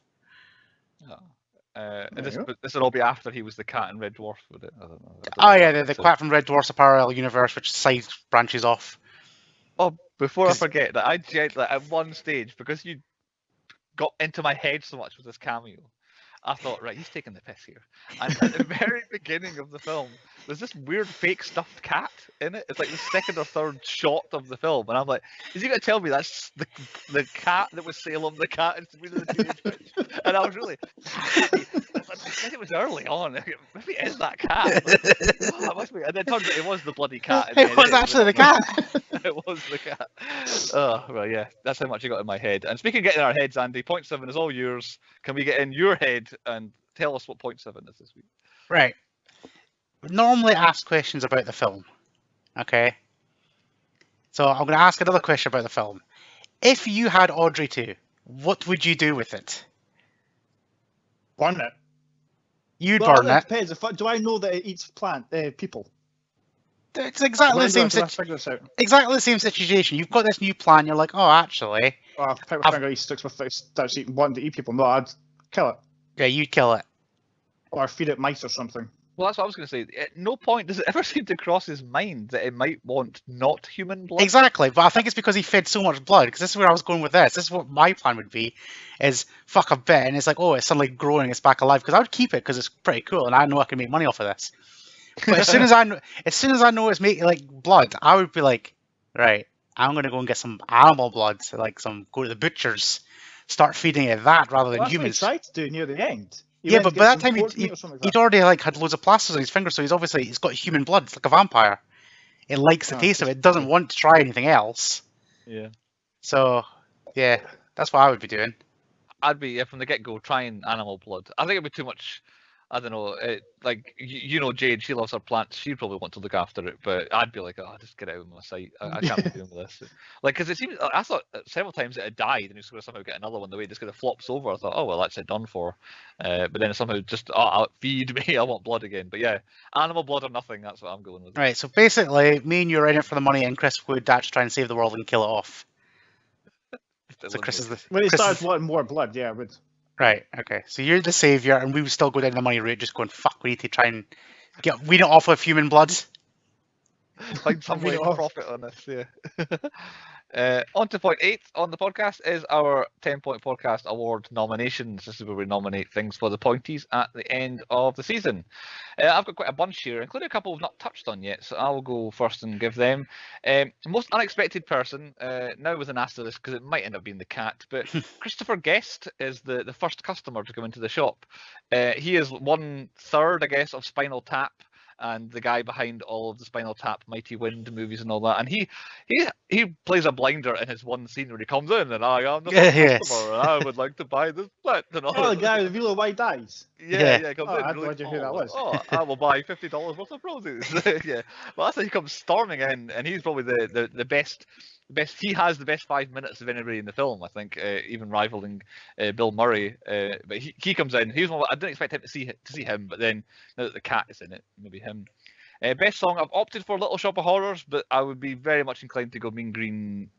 This would all be after he was the cat in Red Dwarf, would it? I don't know. Oh yeah, the cat from Red Dwarf's a parallel universe which side branches off. Oh, before I forget that, I genuinely at one stage, because you got into my head so much with this cameo, I thought, right, he's taking the piss here. And at the very beginning of the film, there's this weird fake stuffed cat in it. It's like the second or third shot of the film, and I'm like, is he going to tell me that's the cat that was Salem, the cat in Sabrina the Teenage Witch? And I was really, it was early on. Maybe it is that cat. That must be. And then it turns out it was the bloody cat. It was actually the cat. It was the cat. Oh, well, yeah, that's how much you got in my head. And speaking of getting in our heads, Andy, point 7 is all yours. Can we get in your head and tell us what point 7 is this week? Right. Normally ask questions about the film. Okay. So I'm going to ask another question about the film. If you had Audrey II, what would you do with it? Burn it. You'd burn it. Depends. Do I know that it eats people? It's exactly the same exactly the same situation. You've got this new plan. You're like, oh, actually, I pick my finger, he sticks my face, starts wanting to eat people. No, I'd kill it. Yeah, you'd kill it. Or feed it mice or something. Well, that's what I was going to say. At no point does it ever seem to cross his mind that it might want not human blood. Exactly, but I think it's because he fed so much blood, because this is where I was going with this. This is what my plan would be, is fuck a bit, and it's like, oh, it's suddenly growing, it's back alive, because I would keep it, because it's pretty cool, and I know I can make money off of this. But as soon as I know it's making like blood, I would be like, right, I'm going to go and get some animal blood, like go to the butchers, start feeding it that rather than humans. That's what he tried to do near the end. Yeah, but by that time he'd already had loads of plasters on his fingers, so he's got human blood. It's like a vampire. It likes the taste of it. It doesn't want to try anything else. Yeah. So, yeah, that's what I would be doing. I'd be, from the get-go, trying animal blood. I think it'd be too much. I don't know. Jade, she loves her plants. She'd probably want to look after it, but I'd be like, oh, just get out of my sight. I can't be doing this. Because it seems, I thought several times it had died, and he was going to somehow get another one. The way it just kind of flops over, I thought, oh well, that's it done for. But then it somehow just, feed me. I want blood again. But yeah, animal blood or nothing. That's what I'm going with. Right. So basically, me and you are in it for the money, and Chris would actually try and save the world and kill it off. So Chris is when he starts wanting more blood, yeah, I would. Right, okay. So you're the saviour, and we would still go down the money route, just going, fuck, we need to try and weed it off with human blood. Find some way to profit on this, yeah. On to point 8 on the podcast is our 10-point podcast award nominations. This is where we nominate things for the pointies at the end of the season. I've got quite a bunch here, including a couple we've not touched on yet, so I'll go first and give them. Most unexpected person, now with an asterisk because it might end up being the cat, but Christopher Guest is the first customer to come into the shop. He is 1/3, I guess, of Spinal Tap, and the guy behind all of the Spinal Tap, Mighty Wind movies and all that. And he plays a blinder in his one scene where he comes in and I am the customer and I would like to buy this plant and all. Oh, the guy with the real white eyes. Yeah, comes in. I had no idea who that was. I will buy $50 worth of roses. Yeah, but that's how he comes storming in, and he's probably the best. He has the best 5 minutes of anybody in the film, I think, even rivaling Bill Murray. But he comes in. He's one. I didn't expect him to see him, but then now that the cat is in it, maybe him. Best song, I've opted for Little Shop of Horrors, but I would be very much inclined to go Mean Green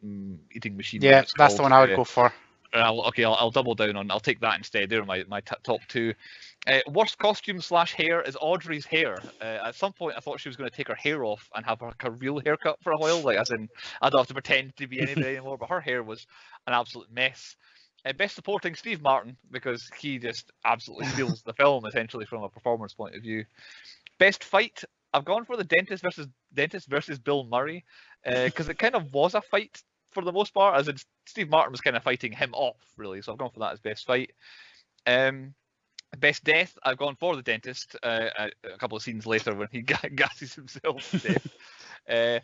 Eating Machine. Yeah, that's the one I would go for. I'll double down on. I'll take that instead. They're my top two. Worst costume / hair is Audrey's hair. At some point, I thought she was going to take her hair off and have her real haircut for a while. Like, as in, I don't have to pretend to be anybody anymore. But her hair was an absolute mess. Best supporting, Steve Martin, because he just absolutely steals the film, essentially, from a performance point of view. Best fight, I've gone for the dentist versus Bill Murray, because it kind of was a fight for the most part, as in Steve Martin was kind of fighting him off, really. So I've gone for that as best fight. Best death, I've gone for the dentist a couple of scenes later when he gasses himself to death.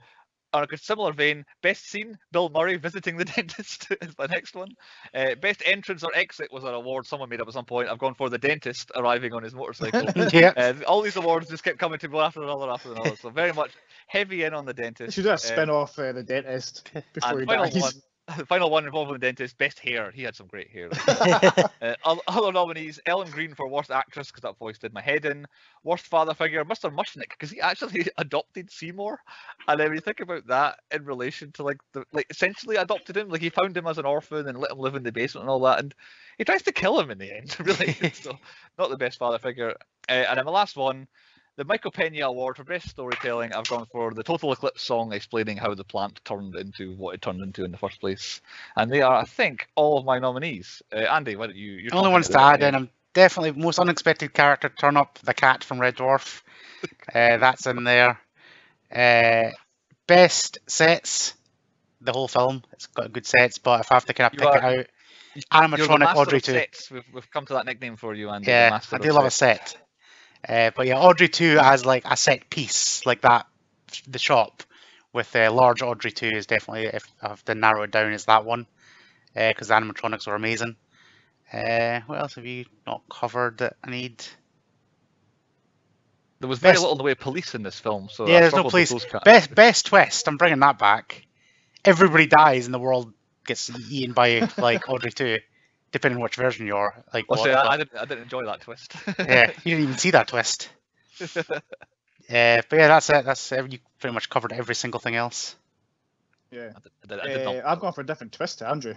On a similar vein, best scene, Bill Murray visiting the dentist is the next one. Best entrance or exit was an award someone made up at some point. I've gone for the dentist arriving on his motorcycle. Yeah. All these awards just kept coming to one after another. So very much heavy in on the dentist. You should do a spin-off the dentist before he dies. The final one involving the dentist. Best hair. He had some great hair. Other nominees: Ellen Greene for worst actress because that voice did my head in. Worst father figure: Mr. Mushnick because he actually adopted Seymour. And then when you think about that in relation to essentially adopted him, like he found him as an orphan and let him live in the basement and all that, and he tries to kill him in the end. Really, so not the best father figure. And then my last one. The Michael Pena Award for Best Storytelling, I've gone for the Total Eclipse song explaining how the plant turned into what it turned into in the first place. And they are, I think, all of my nominees. Andy, why don't you... Only ones to add in, I'm definitely most unexpected character turn up, the cat from Red Dwarf. That's in there. Best sets, the whole film. It's got good sets, but if I have to kind of pick it out, animatronic Audrey II. We've come to that nickname for you, Andy. Yeah, I do love a set. But yeah, Audrey II as like a set piece like that, the shop with large Audrey II is definitely, if I have to narrow it down, is that one because the animatronics were amazing. What else have you not covered that I need? There was very little in the way of police in this film, so yeah, there's no police. Best twist, I'm bringing that back. Everybody dies and the world gets eaten by like Audrey II. Depending on which version you are. I didn't enjoy that twist. Yeah, you didn't even see that twist. But yeah, that's it. You pretty much covered every single thing else. Yeah. I I've gone for a different twist to Andrew.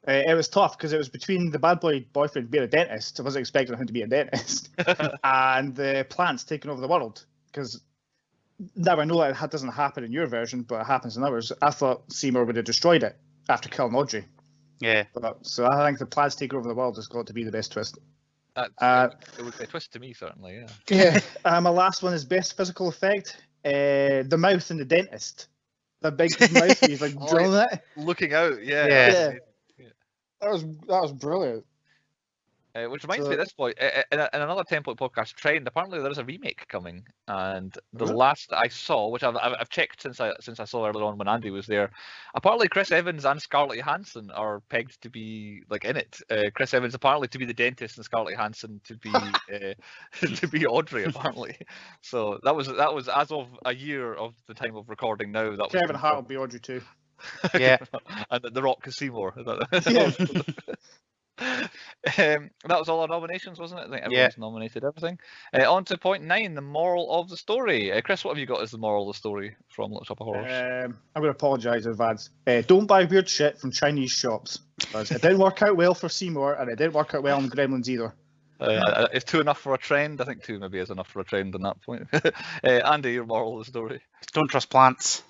It was tough because it was between the bad boy boyfriend being a dentist. I wasn't expecting him to be a dentist. And the plants taking over the world. Because now I know that doesn't happen in your version, but it happens in ours. I thought Seymour would have destroyed it after killing Audrey. Yeah. So I think the plants taking over the world has got to be the best twist. It would be a twist to me, certainly, yeah. Yeah. My last one is best physical effect. The mouth in the dentist. The big mouth, he's like drilling it. Looking out, yeah. That was brilliant. Which reminds me at this point, in another 10-point podcast trend, apparently there is a remake coming, and the last I saw, which I've checked since I saw earlier on when Andy was there, apparently Chris Evans and Scarlett Johansson are pegged to be like in it. Chris Evans apparently to be the dentist and Scarlett Johansson to be to be Audrey apparently. So that was as of a year of the time of recording now. That Kevin Hart will be Audrey too. Yeah, and The Rock is Seymour. Yeah. That was all our nominations, wasn't it? I think everyone's nominated everything. On to point 9, the moral of the story. Chris, what have you got as the moral of the story from Little Shop of Horrors? I'm going to apologise in advance. Don't buy weird shit from Chinese shops. Because it didn't work out well for Seymour, and it didn't work out well in Gremlins either. Is 2 enough for a trend? I think 2 maybe is enough for a trend on that point. Andy, your moral of the story? Don't trust plants.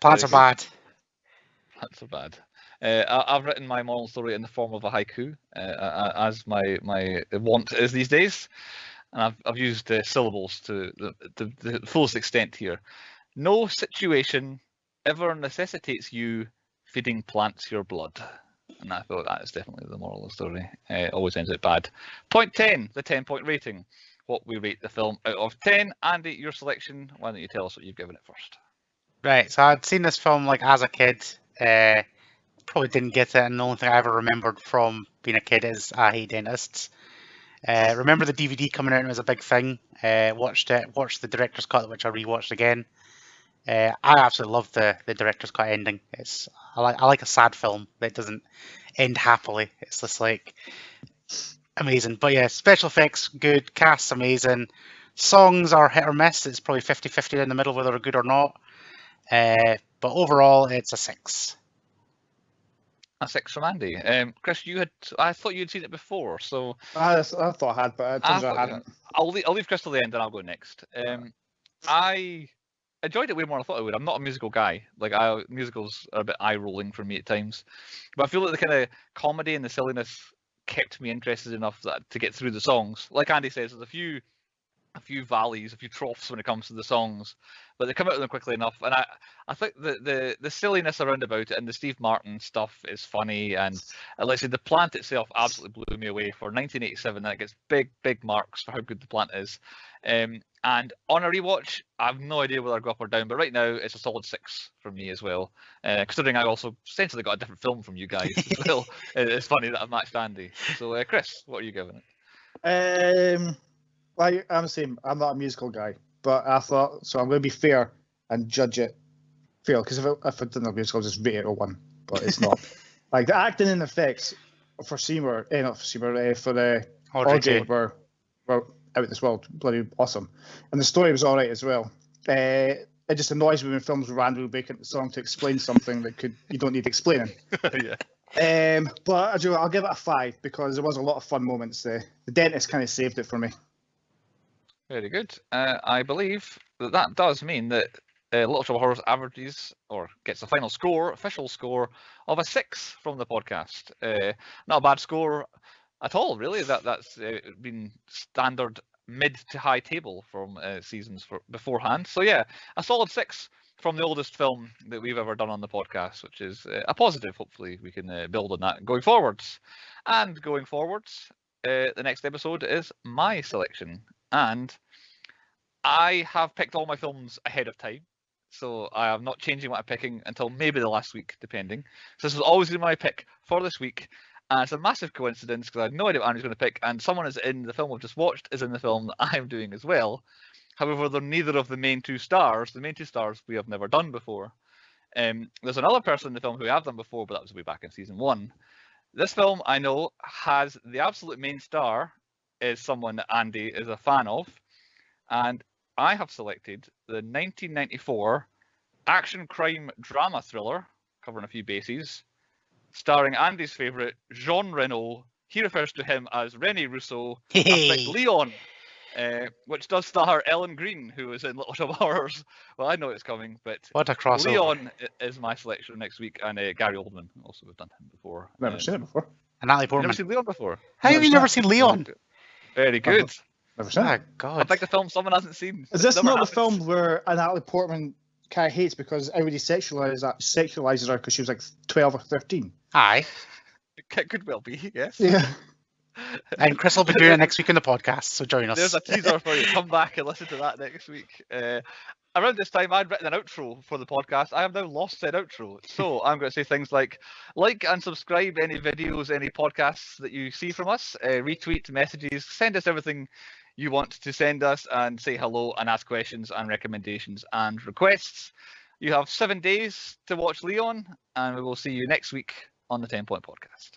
Plants are bad. Plants are bad. I've written my moral story in the form of a haiku, as my want is these days, and I've used syllables to the fullest extent here. No situation ever necessitates you feeding plants your blood, and I thought that is definitely the moral of the story. Always ends out bad. Point 10, the 10-point rating. What we rate the film out of 10. Andy, your selection. Why don't you tell us what you've given it first? Right, so I'd seen this film like as a kid. Probably didn't get it, and the only thing I ever remembered from being a kid is I hate dentists. Remember the DVD coming out and it was a big thing. Watched the director's cut, which I rewatched again. I absolutely love the director's cut ending. I like a sad film that doesn't end happily. It's just like amazing. But yeah, special effects good, cast's amazing. Songs are hit or miss. It's probably 50-50 in the middle whether they're good or not. But overall, it's a 6. A 6 from Andy. Chris, I thought you'd seen it before, so I thought I had, but it turns out I hadn't. I'll leave Chris till the end, and I'll go next. I enjoyed it way more than I thought I would. I'm not a musical guy. Musicals are a bit eye-rolling for me at times, but I feel like the kind of comedy and the silliness kept me interested enough to get through the songs. Like Andy says, there's a few valleys, a few troughs when it comes to the songs, but they come out of them quickly enough. And I think the silliness around about it and the Steve Martin stuff is funny. And like I said, the plant itself absolutely blew me away for 1987. That gets big marks for how good the plant is. And on a rewatch, I have no idea whether I go up or down, but right now it's a solid 6 from me as well. Considering I also essentially got a different film from you guys as well. It's funny that I've matched Andy. So Chris, what are you giving it? I'm the same. I'm not a musical guy, but I thought so. I'm going to be fair and judge it fail, because if I didn't agree, I'll just rate it a 1, but it's not. Like, the acting and effects for Seymour, not for Seymour, for the Audrey were out this world, bloody awesome. And the story was alright as well. It just annoys me when films randomly break into song to explain something that you don't need explaining. Yeah. But I'll give it a 5 because there was a lot of fun moments there. The dentist kind of saved it for me. Very good. I believe that does mean that Little Trouble Horrors averages or gets a final score, official score of a 6 from the podcast. Not a bad score at all, really. That's been standard mid to high table from seasons beforehand. So yeah, a solid 6 from the oldest film that we've ever done on the podcast, which is a positive. Hopefully we can build on that going forwards. And going forwards, the next episode is my selection. And I have picked all my films ahead of time. So I am not changing what I'm picking until maybe the last week, depending. So this was always my pick for this week. And it's a massive coincidence because I had no idea what Andrew's going to pick. And someone is in the film we've just watched is in the film that I'm doing as well. However, they're neither of the main 2 stars. The main 2 stars we have never done before. There's another person in the film who we have done before, but that was way back in season 1. This film, I know, has the absolute main star is someone that Andy is a fan of. And I have selected the 1994 action crime drama thriller, covering a few bases, starring Andy's favourite, Jean Reno. He refers to him as Rene Russo. I picked Leon, which does star Ellen Green, who is in Little Trouble Horrors. Well, I know it's coming, but what a crossover. Leon is my selection next week, and Gary Oldman. Also, we've done him before. Never seen it before. And Natalie Portman. Never seen Leon before. How have you never seen Leon? Very good. Never seen it. God. I picked a film someone hasn't seen. Is this not the film where Natalie Portman kind of hates because everybody sexualizes her because she was like 12 or 13? Aye. It could well be, yes. Yeah. And Chris will be doing it next week in the podcast, so join us. There's a teaser for you. Come back and listen to that next week. Around this time, I'd written an outro for the podcast. I have now lost said outro. So I'm going to say things like and subscribe any videos, any podcasts that you see from us, retweet messages, send us everything you want to send us, and say hello and ask questions and recommendations and requests. You have 7 days to watch Leon, and we will see you next week on the 10 Point Podcast.